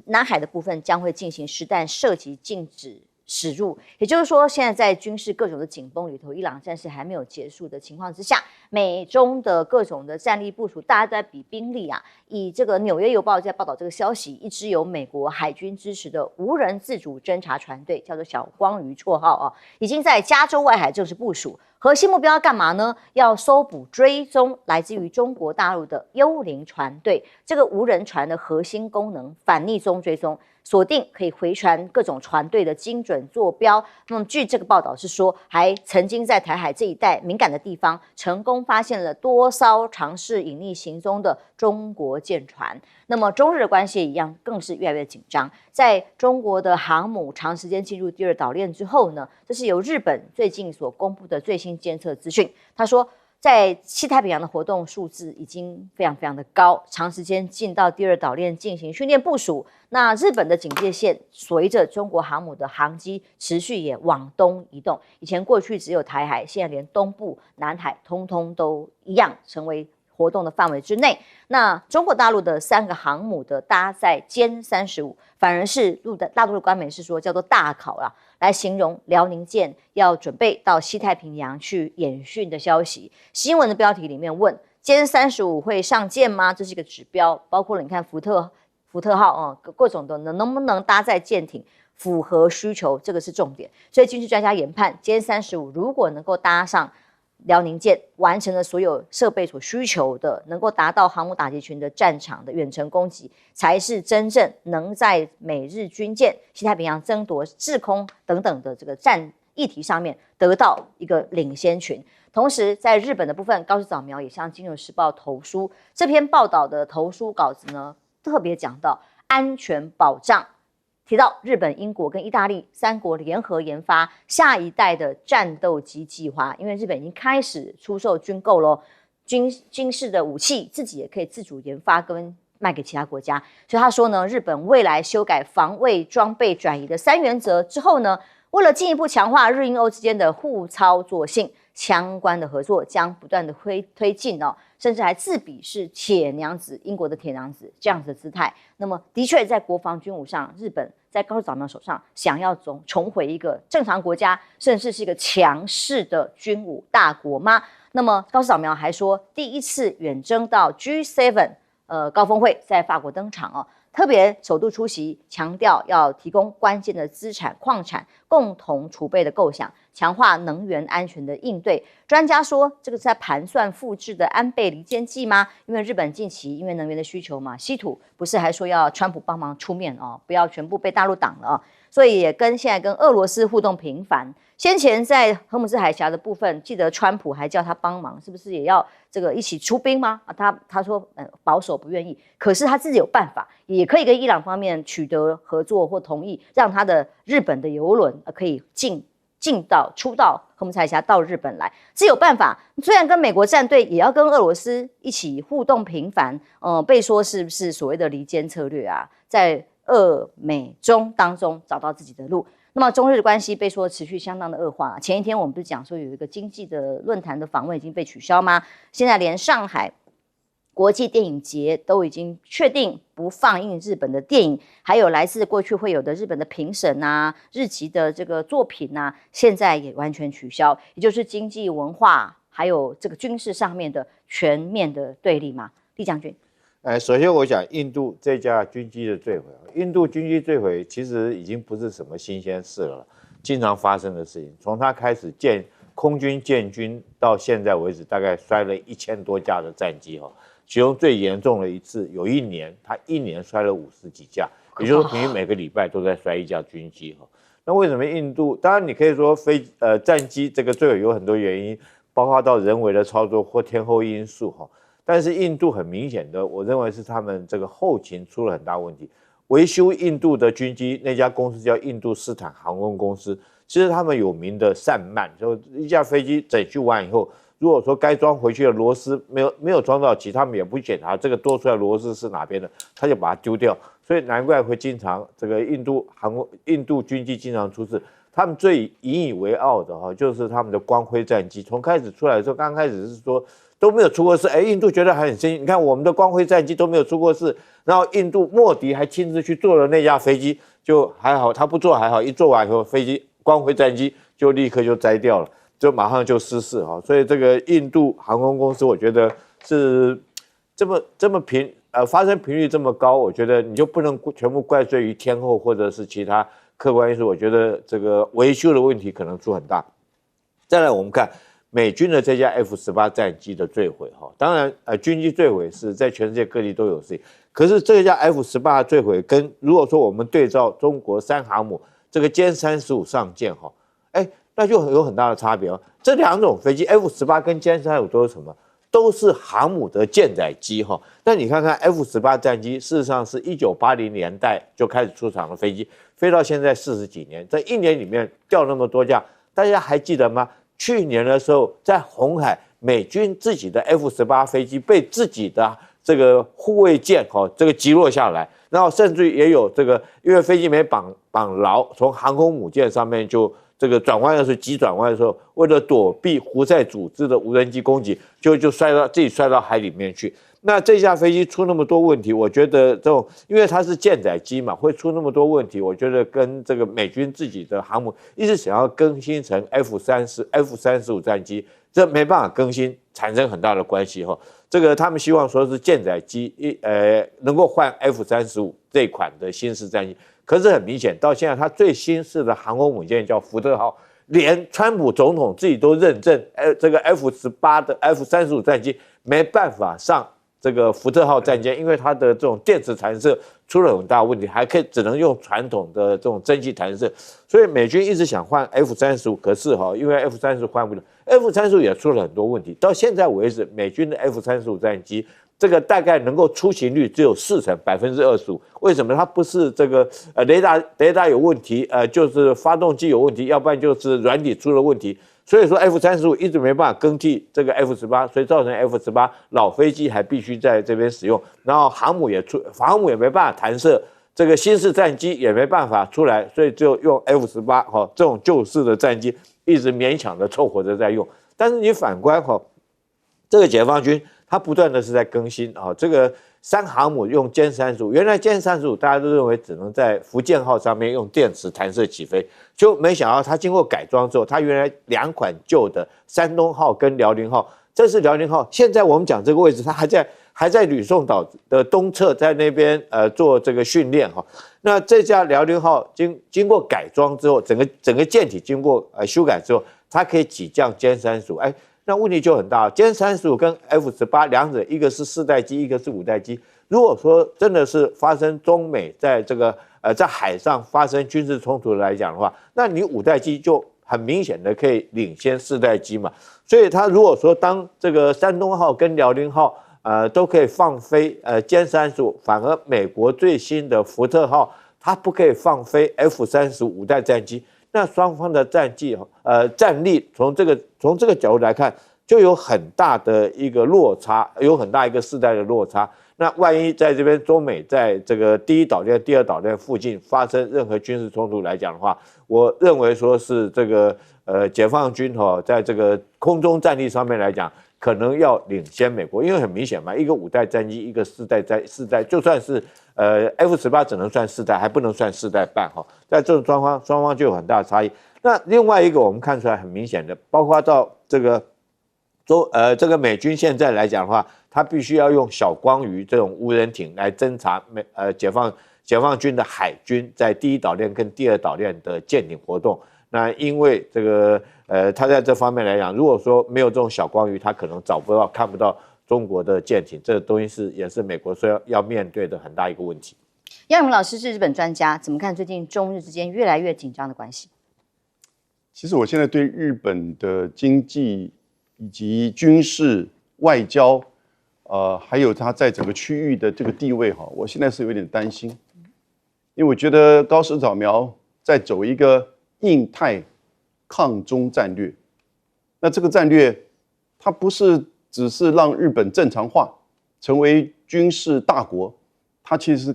S5: 南海的部分将会进行实弹射击禁止驶入。也就是说，现在在军事各种的紧绷里头，伊朗战事还没有结束的情况之下，美中的各种的战力部署，大家都在比兵力啊。以这个《纽约邮报》在报道这个消息，一支由美国海军支持的无人自主侦察船队，叫做小光鱼绰号啊，已经在加州外海正式部署。核心目标要干嘛呢？要搜捕追踪来自于中国大陆的幽灵船队。这个无人船的核心功能，反逆踪追踪，锁定可以回传各种船队的精准坐标。那么据这个报道是说，还曾经在台海这一带敏感的地方，成功发现了多艘尝试隐匿行踪的中国舰船。那么中日的关系也一样，更是越来越紧张。在中国的航母长时间进入第二岛链之后呢，这是由日本最近所公布的最新监测资讯。他说，在西太平洋的活动数字已经非常非常的高，长时间进到第二岛链进行训练部署。那日本的警戒线随着中国航母的航机持续也往东移动。以前过去只有台海，现在连东部、南海通通都一样成为活动的范围之内。那中国大陆的3个航母的搭载歼35，反而是大陆的官媒是说叫做大考啦，来形容辽宁舰要准备到西太平洋去演训的消息。新闻的标题里面问歼35会上舰吗？这是一个指标，包括了你看福特号各种的能不能搭载舰艇符合需求，这个是重点。所以军事专家研判，歼35如果能够搭上辽宁舰，完成了所有设备所需求的，能够达到航母打击群的战场的远程攻击，才是真正能在美日军舰、西太平洋争夺制空等等的这个战议题上面得到一个领先群。同时，在日本的部分，高市早苗也向《金融时报》投书，这篇报道的投书稿子呢，特别讲到安全保障。提到日本、英国跟意大利3国联合研发下一代的战斗机计划，因为日本已经开始出售军购咯，军事的武器自己也可以自主研发跟卖给其他国家。所以他说呢，日本未来修改防卫装备转移的3原则之后呢，为了进一步强化日英欧之间的互操作性，相关的合作将不断的推进哦，甚至还自比是铁娘子，英国的铁娘子这样子的姿态。那么的确在国防军武上，日本在高市早苗手上想要重回一个正常国家，甚至是一个强势的军武大国吗？那么高市早苗还说，第一次远征到 G7 高峰会在法国登场哦，特别首度出席，强调要提供关键的资产矿产共同储备的构想，强化能源安全的应对。专家说，这个是在盘算复制的安倍离间计吗？因为日本近期因为能源的需求嘛，稀土不是还说要川普帮忙出面哦，不要全部被大陆挡了哦，所以也现在跟俄罗斯互动频繁。先前在荷姆斯海峡的部分，记得川普还叫他帮忙，是不是也要这个一起出兵吗？他说保守不愿意，可是他自己有办法，也可以跟伊朗方面取得合作或同意，让他的日本的油轮可以出到荷姆斯海峡到日本来，这有办法。虽然跟美国战队也要跟俄罗斯一起互动频繁，被说是不是所谓的离间策略啊？在俄美中当中找到自己的路。那么中日的关系被说持续相当的恶化。前一天我们不是讲说有一个经济的论坛的访问已经被取消吗？现在连上海国际电影节都已经确定不放映日本的电影，还有来自过去会有的日本的评审啊、日籍的这个作品啊，现在也完全取消，也就是经济、文化还有这个军事上面的全面的对立嘛。厉将军，
S7: 首先我讲印度这架军机的坠毁，印度军机坠毁其实已经不是什么新鲜事了，经常发生的事情。从它开始空军建军到现在为止，大概摔了1000多架的战机哈。其中最严重的一次，有一年他一年摔了50几架，也就是说平均每个礼拜都在摔一架军机哈。那为什么印度？当然你可以说战机这个坠毁有很多原因，包括到人为的操作或天候因素哈。但是印度很明显的，我认为是他们这个后勤出了很大问题。维修印度的军机那家公司叫印度斯坦航空公司，其实他们有名的散漫，就一架飞机整修完以后。如果说该装回去的螺丝没有装到齐，他们也不检查这个多出来的螺丝是哪边的，他就把它丢掉。所以难怪会经常这个印度军机经常出事。他们最引以为傲的哈，就是他们的光辉战机。从开始出来的时候，刚开始是说都没有出过事，哎，印度觉得还很新鲜。你看我们的光辉战机都没有出过事，然后印度莫迪还亲自去坐了那架飞机，就还好，他不坐还好，一坐完以后飞机光辉战机就立刻就摘掉了，就马上就失事哈。所以这个印度航空公司，我觉得是这么发生频率这么高，我觉得你就不能全部怪罪于天候或者是其他客观因素。我觉得这个维修的问题可能出很大。再来，我们看美军的这架 F-18战机的坠毁哈，当然军机坠毁是在全世界各地都有事情，可是这架 F-18坠毁跟如果说我们对照中国3航母这个歼35上舰哈，哎，那就有很大的差别哦。这两种飞机 F-18跟歼35都是什么？都是航母的舰载机哈。那你看看 F-18战机，事实上是1980年代就开始出厂的飞机，飞到现在40几年，在1年里面掉那么多架，大家还记得吗？去年的时候，在红海，美军自己的 F-18飞机被自己的这个护卫舰这个击落下来，然后甚至也有这个，因为飞机没绑牢，从航空母舰上面就这个转弯的时候，急转弯的时候，为了躲避胡塞组织的无人机攻击，就自己摔到海里面去。那这架飞机出那么多问题，我觉得这种因为它是舰载机嘛，会出那么多问题，我觉得跟这个美军自己的航母一直想要更新成 F-35战机，这没办法更新，产生很大的关系哈。这个他们希望说是舰载机能够换 F-35这款的新式战机，可是很明显，到现在它最新式的航空母舰叫福特号，连川普总统自己都认证，这个 F-18的 F-35战机没办法上这个福特号战舰，因为它的这种电磁弹射出了很大问题，还只能用传统的这种蒸汽弹射，所以美军一直想换 F-35，可是因为 F-35换不了 ，F-35也出了很多问题，到现在为止，美军的 F-35战机这个大概能够出勤率只有40%，25%。为什么？它不是这个雷达有问题，就是发动机有问题，要不然就是软体出了问题。所以说 F-35一直没办法更替这个 F-18，所以造成 F-18老飞机还必须在这边使用，然后航母也没办法弹射，这个新式战机也没办法出来，所以就用 F-18这种旧式的战机一直勉强的凑合着在用。但是你反观这个解放军，它不断的是在更新这个3航母用歼35，原来歼35大家都认为只能在福建号上面用电磁弹射起飞，就没想到它经过改装之后，它原来2款旧的山东号跟辽宁号，这是辽宁号，现在我们讲这个位置，它还在吕宋岛的东侧，在那边做这个训练那这架辽宁号经过改装之后，整个舰体经过修改之后，它可以起降歼35，那问题就很大了。歼35跟 F-18两者，一个是4代机，一个是5代机。如果说真的是发生中美在这个在海上发生军事冲突来讲的话，那你5代机就很明显的可以领先4代机嘛。所以他如果说当这个山东号跟辽宁号都可以放飞歼35，反而美国最新的福特号它不可以放飞 F-35 5代战机。那双方的战力从这个角度来看，就有很大的一个落差，有很大一个世代的落差。那万一在这边中美在这个第1岛链、第2岛链附近发生任何军事冲突来讲的话，我认为说是这个解放军在这个空中战力上面来讲，可能要领先美国，因为很明显嘛，一个5代战机，一个4代，就算是F-18只能算4代，还不能算4代半在这种双方就有很大的差异。那另外一个我们看出来很明显的，包括到这个这个美军现在来讲的话，它必须要用小光鱼这种无人艇来侦察解放军的海军在第1岛链跟第2岛链的舰艇活动。那因为这个它在这方面来讲，如果说没有这种小光鱼，它可能看不到中国的舰艇，这个东西也是美国说要面对的很大一个问题。
S5: 杨永明老师是日本专家，怎么看最近中日之间越来越紧张的关系？
S6: 其实我现在对日本的经济以及军事、外交，还有它在整个区域的这个地位我现在是有点担心，因为我觉得高市早苗在走一个印太抗中战略。那这个战略，它不是只是让日本正常化，成为军事大国，它其实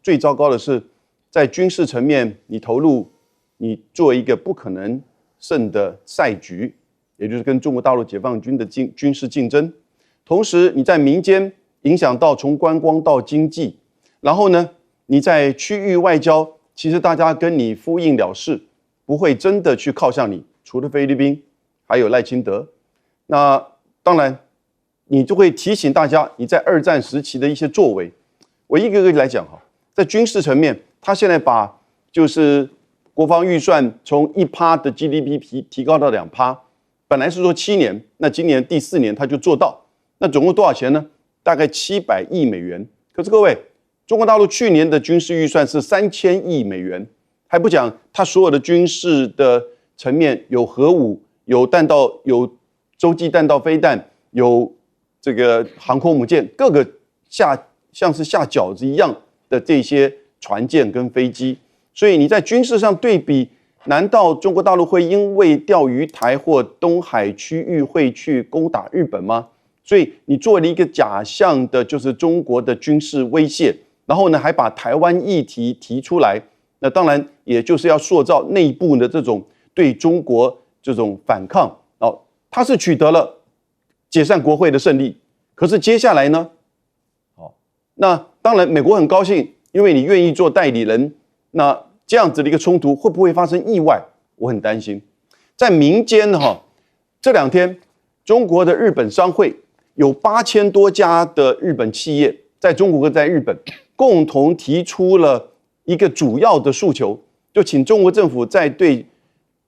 S6: 最糟糕的是，在军事层面你投入，你做一个不可能胜的赛局，也就是跟中国大陆解放军的军事竞争。同时你在民间影响到从观光到经济，然后呢，你在区域外交，其实大家跟你敷应了事，不会真的去靠向你，除了菲律宾，还有赖清德。那当然，你就会提醒大家你在二战时期的一些作为。我一个个来讲哈，在军事层面，他现在把就是国防预算从1%的 GDP 提高到2%，本来是说7年，那今年第4年他就做到，那总共多少钱呢？大概700亿美元。可是各位，中国大陆去年的军事预算是3000亿美元，还不讲它所有的军事的层面，有核武，有弹道，有洲际弹道飞弹，有这个航空母舰，各个像是下饺子一样的这些船舰跟飞机。所以你在军事上对比，难道中国大陆会因为钓鱼台或东海区域会去攻打日本吗？所以你做了一个假象的，就是中国的军事威胁，然后呢，还把台湾议题提出来，那当然也就是要塑造内部的这种对中国这种反抗。哦，他是取得了解散国会的胜利，可是接下来呢？哦，那当然美国很高兴，因为你愿意做代理人，那这样子的一个冲突会不会发生意外？我很担心。在民间哈，这2天中国的日本商会有8000多家的日本企业，在中国跟在日本共同提出了一个主要的诉求，就请中国政府在对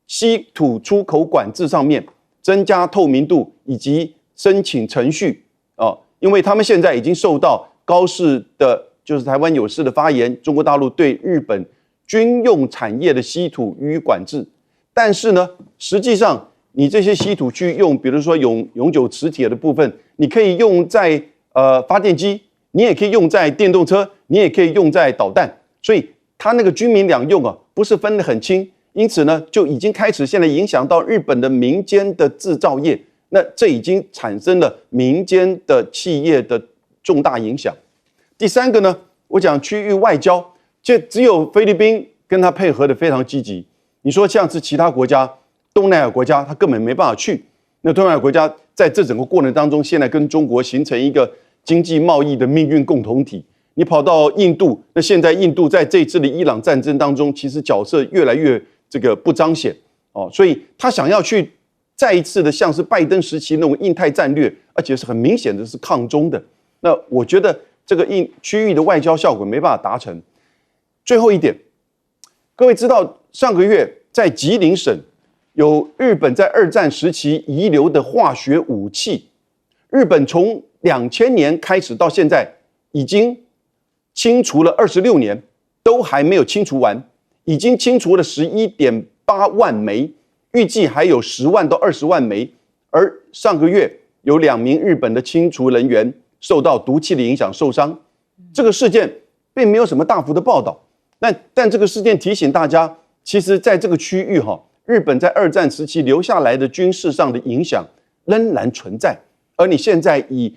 S6: 稀土出口管制上面增加透明度以及申请程序啊，因为他们现在已经受到高市的，就是台湾有事的发言，中国大陆对日本军用产业的稀土予以管制，但是呢，实际上你这些稀土去用，比如说永久磁铁的部分，你可以用在发电机，你也可以用在电动车，你也可以用在导弹，所以它那个军民两用啊，不是分得很清，因此呢，就已经开始现在影响到日本的民间的制造业，那这已经产生了民间的企业的重大影响。第3个呢，我讲区域外交，这只有菲律宾跟他配合的非常积极。你说像是其他国家，东南亚国家，他根本没办法去。那东南亚国家在这整个过程当中，现在跟中国形成一个经济贸易的命运共同体。你跑到印度，那现在印度在这一次的伊朗战争当中，其实角色越来越这个不彰显哦，所以他想要去再一次的像是拜登时期那种印太战略，而且是很明显的是抗中的。那我觉得这个区域的外交效果没办法达成。最后一点，各位知道上个月在吉林省有日本在2战时期遗留的化学武器，日本从2000年开始到现在已经清除了26年，都还没有清除完，已经清除了11.8万枚，预计还有10万到20万枚。而上个月有2名日本的清除人员受到毒气的影响受伤，这个事件并没有什么大幅的报道。但这个事件提醒大家，其实在这个区域日本在2战时期留下来的军事上的影响仍然存在。而你现在以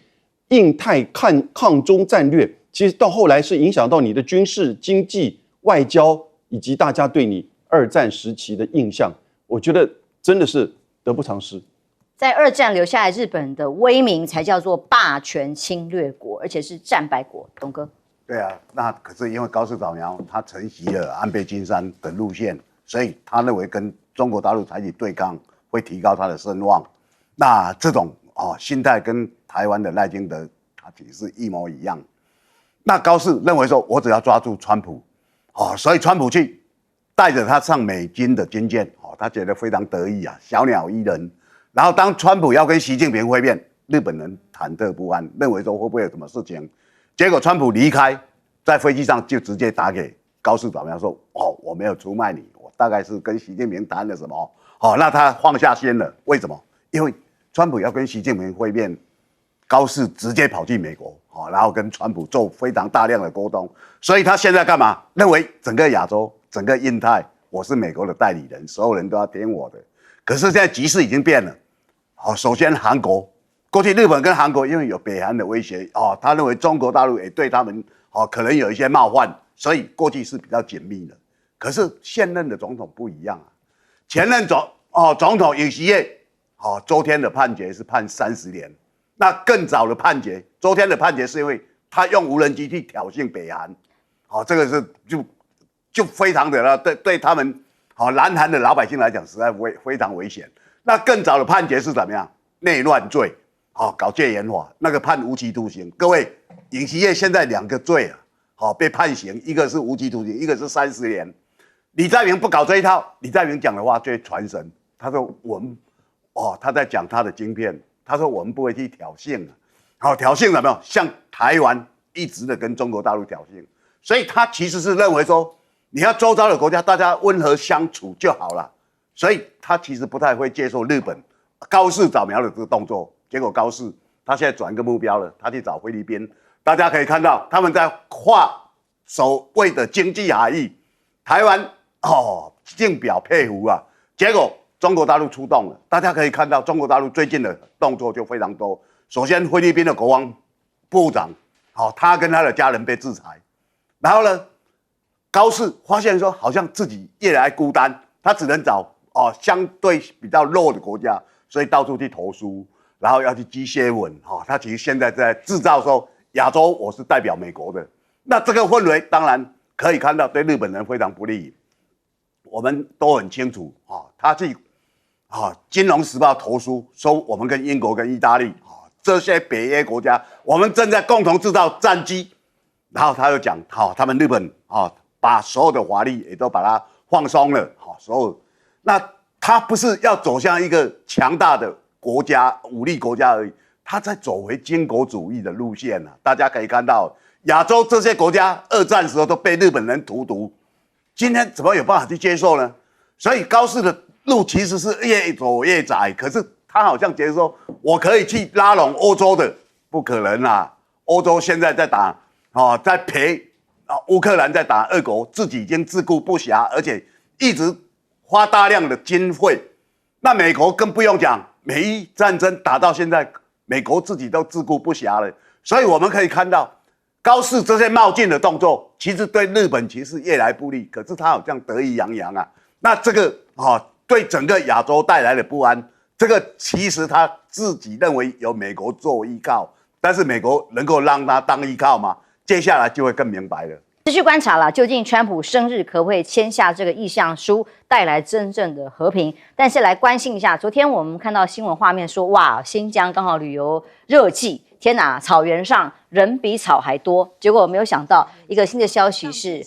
S6: 印太抗中战略，其实到后来是影响到你的军事、经济、外交以及大家对你2战时期的印象，我觉得真的是得不偿失。
S5: 在2战留下来日本的威名才叫做霸权侵略国，而且是战败国。东哥，
S8: 对啊，那可是因为高市早苗他承袭了安倍晋三的路线，所以他认为跟中国大陆采取对抗会提高他的声望。那这种心态跟台湾的赖清德他其实是一模一样。那高市认为说，我只要抓住川普，所以川普去带着他上美军的军舰，他觉得非常得意啊，小鸟依人。然后当川普要跟习近平会面，日本人忐忑不安，认为说会不会有什么事情？结果川普离开，在飞机上就直接打给高市早苗说：“我没有出卖你，我大概是跟习近平谈了什么。”那他放下心了。为什么？因为川普要跟习近平会面，高市直接跑去美国，然后跟川普做非常大量的沟通。所以他现在干嘛？认为整个亚洲、整个印太，我是美国的代理人，所有人都要听我的。可是现在局势已经变了。首先韩国，过去日本跟韩国因为有北韩的威胁，他认为中国大陆也对他们可能有一些冒犯，所以过去是比较紧密的。可是现任的总统不一样啊，前任总统尹锡悦，昨天的判决是判30年，那更早的判决，昨天的判决是因为他用无人机去挑衅北韩，好，这个是就非常的对他们好南韩的老百姓来讲，实在非常危险。那更早的判决是怎么样？内乱罪，好，搞戒严法，那个判无期徒刑。各位，尹锡悦现在2个罪啊，好被判刑，一个是无期徒刑，一个是30年。李在明不搞这一套，李在明讲的话最传神。他说我们，他在讲他的晶片，他说我们不会去挑衅好，挑衅了没有？向台湾一直的跟中国大陆挑衅，所以他其实是认为说，你要周遭的国家大家温和相处就好了，所以他其实不太会接受日本高市早苗的这个动作。结果高市他现在转一个目标了，他去找菲律宾，大家可以看到他们在画所谓的经济海域，台湾。竞表佩服啊！结果中国大陆出动了，大家可以看到中国大陆最近的动作就非常多。首先，菲律宾的国防部长，他跟他的家人被制裁，然后呢，高市发现说好像自己越来越孤单，他只能找相对比较弱的国家，所以到处去投书，然后要去机械文，他其实现在在制造说亚洲我是代表美国的，那这个氛围当然可以看到对日本人非常不利。我们都很清楚他去金融时报投书说我们跟英国跟意大利这些北约国家，我们正在共同制造战机，然后他又讲他们日本把所有的法律也都把它放松了所有，那他不是要走向一个强大的国家武力国家而已，他在走回军国主义的路线大家可以看到，亚洲这些国家2战时候都被日本人荼毒。今天怎么有办法去接受呢？所以高市的路其实是越走越窄，可是他好像觉得说，我可以去拉拢欧洲的，不可能啦！欧洲现在在打在陪乌克兰在打俄国，自己已经自顾不暇，而且一直花大量的经费。那美国更不用讲，美伊战争打到现在，美国自己都自顾不暇了。所以我们可以看到。高市这些冒进的动作，其实对日本其实越来不利，可是他好像得意洋洋啊。那这个对整个亚洲带来的不安，这个其实他自己认为有美国做依靠，但是美国能够让他当依靠吗？接下来就会更明白了。
S5: 持续观察了，究竟川普生日可不可以签下这个意向书，带来真正的和平？但是来关心一下，昨天我们看到新闻画面说，哇，新疆刚好旅游热季。天哪，草原上人比草还多，结果没有想到一个新的消息是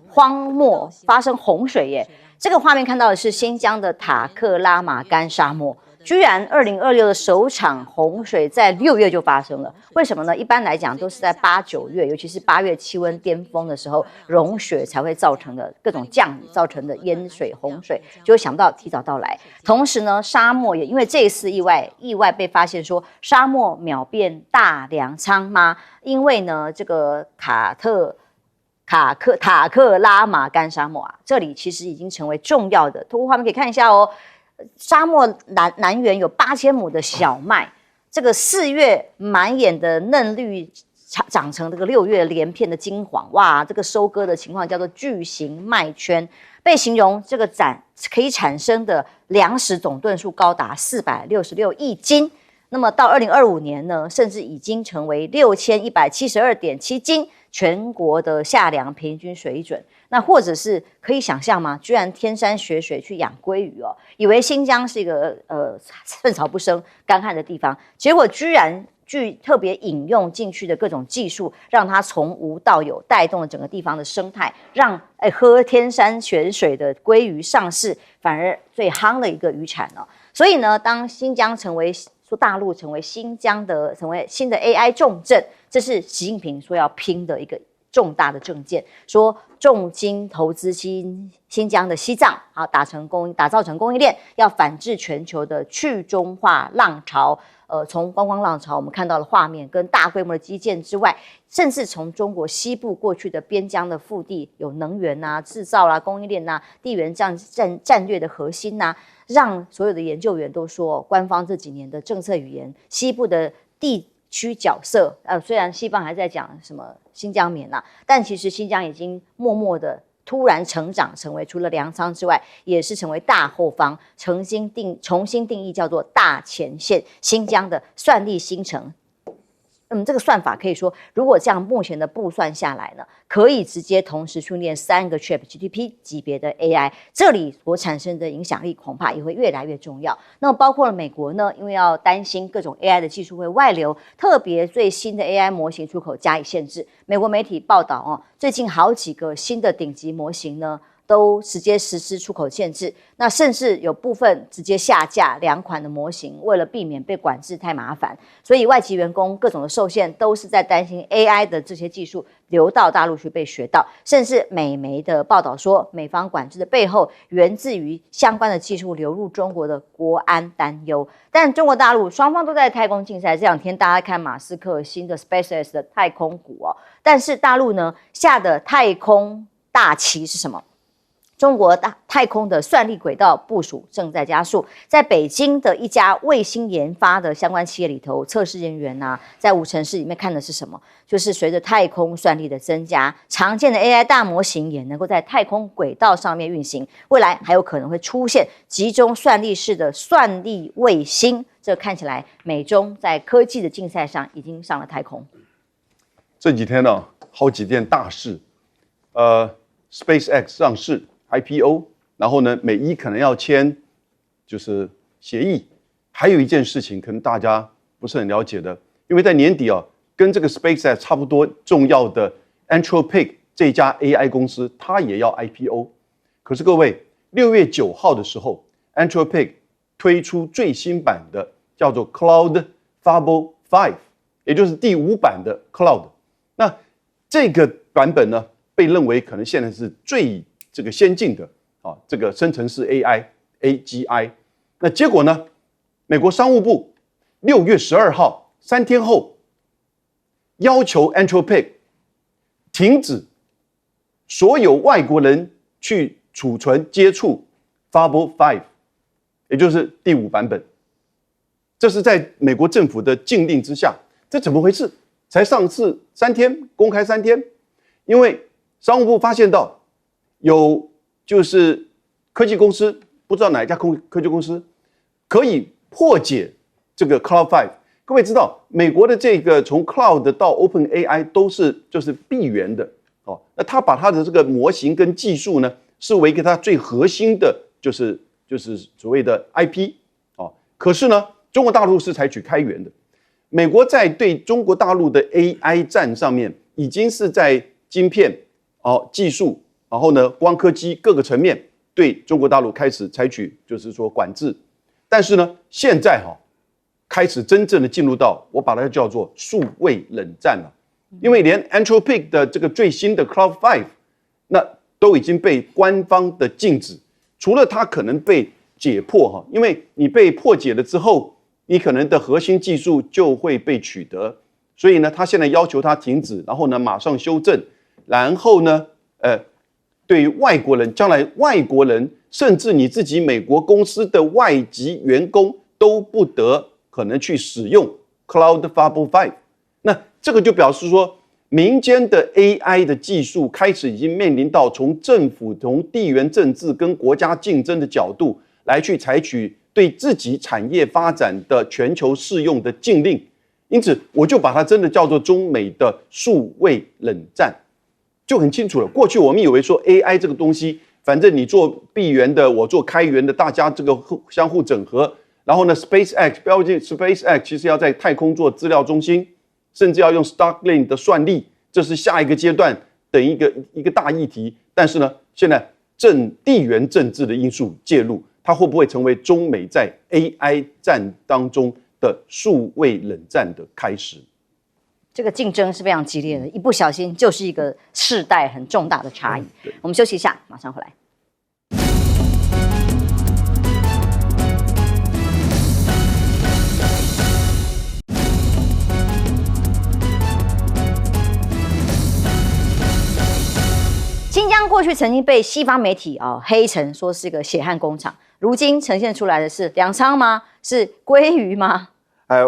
S5: 荒漠发生洪水耶！这个画面看到的是新疆的塔克拉玛干沙漠，居然2026的首场洪水在6月就发生了。为什么呢？一般来讲都是在8、9月，尤其是8月气温巅峰的时候，融雪才会造成的各种降雨造成的淹水、洪水，就想不到提早到来。同时呢，沙漠也因为这一次意外被发现说沙漠秒变大粮仓吗？因为呢，这个塔克拉玛干沙漠这里其实已经成为重要的。透过画面可以看一下哦。沙漠南缘有8000亩的小麦，这个4月满眼的嫩绿长成这个6月连片的金黄，哇，这个收割的情况叫做巨型麦圈，被形容这个可以产生的粮食总吨数高达466亿斤。那么到2025年呢，甚至已经成为6172.7斤，全国的夏粮平均水准。那或者是可以想象吗？居然天山雪水去养鲑鱼以为新疆是一个寸草不生、干旱的地方，结果居然特别引用进去的各种技术，让它从无到有，带动了整个地方的生态，让喝天山雪水的鲑鱼上市，反而最夯的一个渔产所以呢，当新疆大陆成为新疆的成为新的 AI 重镇，这是习近平说要拼的一个重大的政见，说重金投资新疆的西藏，打造成供应链，要反制全球的去中化浪潮。从观光浪潮我们看到的画面跟大规模的基建之外，甚至从中国西部过去的边疆的腹地有能源制造供应链地缘战略的核心让所有的研究员都说，官方这几年的政策语言，西部的地区角色，虽然西方还在讲什么新疆棉但其实新疆已经默默的突然成长，成为除了粮仓之外，也是成为大后方，重新定义叫做大前线，新疆的算力新城。这个算法可以说，如果这样目前的布算下来呢，可以直接同时训练3个 ChatGPT 级别的 AI， 这里所产生的影响力恐怕也会越来越重要。那包括了美国呢，因为要担心各种 AI 的技术会外流，特别最新的 AI 模型出口加以限制。美国媒体报道最近好几个新的顶级模型呢，都直接实施出口限制，那甚至有部分直接下架2款的模型，为了避免被管制太麻烦，所以外籍员工各种的受限都是在担心 AI 的这些技术流到大陆去被学到，甚至美媒的报道说，美方管制的背后源自于相关的技术流入中国的国安担忧。但中国大陆双方都在太空竞赛，这2天大家看马斯克新的 SpaceX 的太空股但是大陆呢下的太空大棋是什么？中国太空的算力轨道部署正在加速，在北京的一家卫星研发的相关企业里头，测试人员在5城市里面看的是什么？就是随着太空算力的增加，常见的 AI 大模型也能够在太空轨道上面运行，未来还有可能会出现集中算力式的算力卫星。这看起来美中在科技的竞赛上已经上了太空。
S6: 这几天呢，好几件大事，SpaceX 上市。IPO， 然后呢，美伊可能要签就是协议，还有一件事情可能大家不是很了解的，因为在年底跟这个 SpaceX 差不多重要的 Anthropic 这家 AI 公司，它也要 IPO。可是各位，6月9号的时候 ，Anthropic 推出最新版的叫做 Cloud Fable 5，也就是第5版的 Cloud。那这个版本呢，被认为可能现在是最这个先进的这个生成式 AGI， 那结果呢？美国商务部6月12号3天后要求 Anthropic 停止所有外国人去储存接触 Fable 5，也就是第5版本。这是在美国政府的禁令之下，这怎么回事？才上市3天，公开3天，因为商务部发现到。有就是科技公司，不知道哪一家科技公司可以破解这个 Cloud 5。各位知道，美国的这个从 Cloud 到 OpenAI 都是就是闭源的那他把他的这个模型跟技术呢，视为一个他最核心的，就是所谓的 IP 可是呢，中国大陆是采取开源的。美国在对中国大陆的 AI 战上面，已经是在晶片技术。然后呢，光刻机各个层面对中国大陆开始采取就是说管制，但是呢，现在开始真正的进入到我把它叫做数位冷战了，因为连 Anthropic 的这个最新的 Cloud 5，那都已经被官方的禁止，除了它可能被解破因为你被破解了之后，你可能的核心技术就会被取得，所以呢，他现在要求它停止，然后呢马上修正，然后呢，对于外国人，将来外国人甚至你自己美国公司的外籍员工都不得可能去使用 Cloud Fable 5。那这个就表示说，民间的 AI 的技术开始已经面临到从政府、从地缘政治跟国家竞争的角度来去采取对自己产业发展的全球适用的禁令。因此，我就把它真的叫做中美的数位冷战。就很清楚了。过去我们以为说 AI 这个东西，反正你做闭源的，我做开源的，大家这个相互整合。然后呢 ，SpaceX 不要忘记 ，SpaceX 其实要在太空做资料中心，甚至要用 Starlink 的算力，这是下一个阶段的一个大议题。但是呢，现在地缘政治的因素介入，它会不会成为中美在 AI 战当中的数位冷战的开始？
S5: 这个竞争是非常激烈的，一不小心就是一个世代很重大的差异。我们休息一下，马上回来。新疆过去曾经被西方媒体黑成说是一个血汗工厂，如今呈现出来的是粮仓吗？是鲑鱼吗？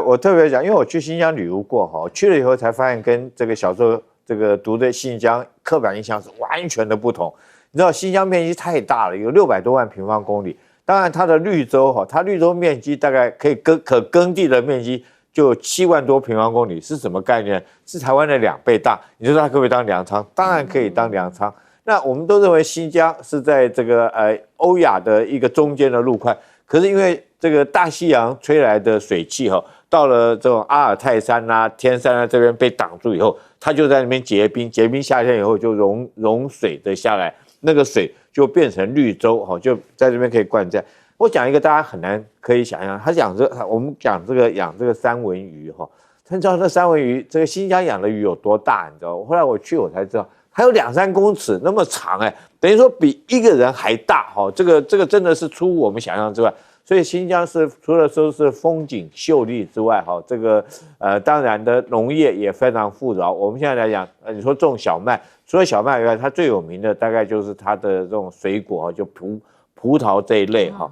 S7: 我特别讲，因为我去新疆旅游过去了以后才发现跟这个小时候这个读的新疆刻板印象是完全的不同。你知道新疆面积太大了，有600多万平方公里。当然，它的绿洲哈，它绿洲面积大概可耕地的面积就7万多平方公里，是什么概念？是台湾的2倍大。你说它可不可以当粮仓？当然可以当粮仓。那我们都认为新疆是在这个欧亚的一个中间的路块，可是因为这个大西洋吹来的水汽哈，到了这种阿尔泰山啊、天山啊这边被挡住以后，它就在那边结冰，结冰夏天以后就融水的下来，那个水就变成绿洲哈，就在这边可以灌溉。我讲一个大家很难可以想象，我们讲这个养这个三文鱼哈，他知道那三文鱼这个新疆养的鱼有多大，你知道？后来我才知道，还有2-3公尺那么长等于说比一个人还大哈。这个真的是出乎我们想象之外。所以新疆是除了说是风景秀丽之外，哈，这个当然的农业也非常富饶。我们现在来讲，你说种小麦，除了小麦以外，它最有名的大概就是它的这种水果，就葡萄这一类哈，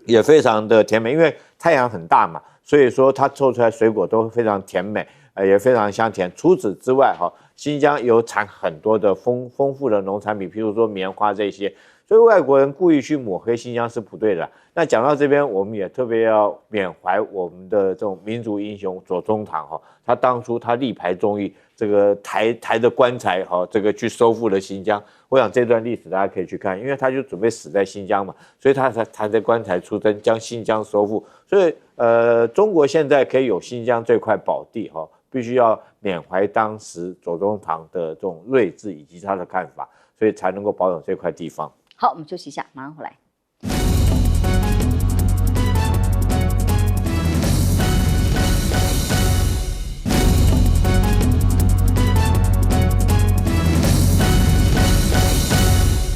S7: 也非常的甜美，因为太阳很大嘛，所以说它做出来水果都非常甜美，也非常香甜。除此之外，哈，新疆有产很多的丰富的农产品，譬如说棉花这些。所以外国人故意去抹黑新疆是不对的。那讲到这边，我们也特别要缅怀我们的这种民族英雄左宗棠哈，他当初他力排众议，这个抬着棺材哈，这个去收复了新疆。我想这段历史大家可以去看，因为他就准备死在新疆嘛，所以他才抬着棺材出征，将新疆收复。所以中国现在可以有新疆这块宝地哈，必须要缅怀当时左宗棠的这种睿智以及他的看法，所以才能够保有这块地方。
S5: 好，我们休息一下，马上回来。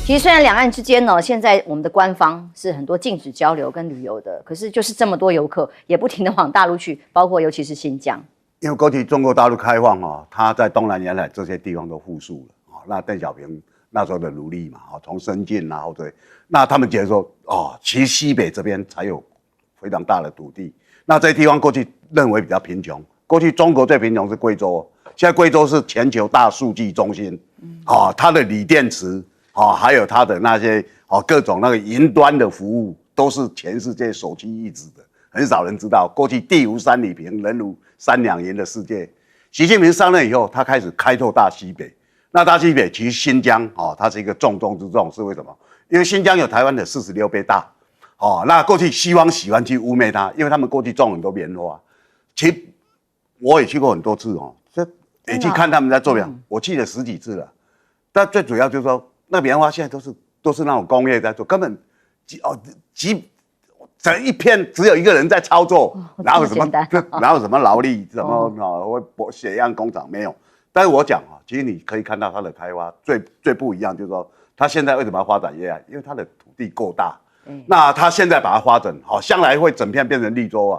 S5: 其实虽然两岸之间呢，现在我们的官方是很多禁止交流跟旅游的，可是就是这么多游客也不停的往大陆去，包括尤其是新疆。
S8: 因为过去中国大陆开放它在东南沿海这些地方都复苏了那邓小平那时候的努力嘛，从深圳或者那他们觉得说其实西北这边才有非常大的土地，那这些地方过去认为比较贫穷，过去中国最贫穷是贵州，现在贵州是全球大数据中心，它的锂电池还有它的那些各种那个云端的服务都是全世界首屈一指的，很少人知道。过去地无三里平，人无三两银的世界，习近平上任以后，他开始开拓大西北。那大西北其实新疆它是一个重中之重，是为什么？因为新疆有台湾的46倍大，那过去西方喜欢去污蔑它，因为他们过去种很多棉花。其实我也去过很多次也去看他们在做棉花，我去了10几次了。但最主要就是说，那棉花现在都是那种工业在做，根本整一片只有一个人在操作，哪有什么劳力，什么会血样工厂没有。但是我讲其实你可以看到它的开发最不一样，就是说它现在为什么要发展AI？因为它的土地够大，那它现在把它发展向来会整片变成绿洲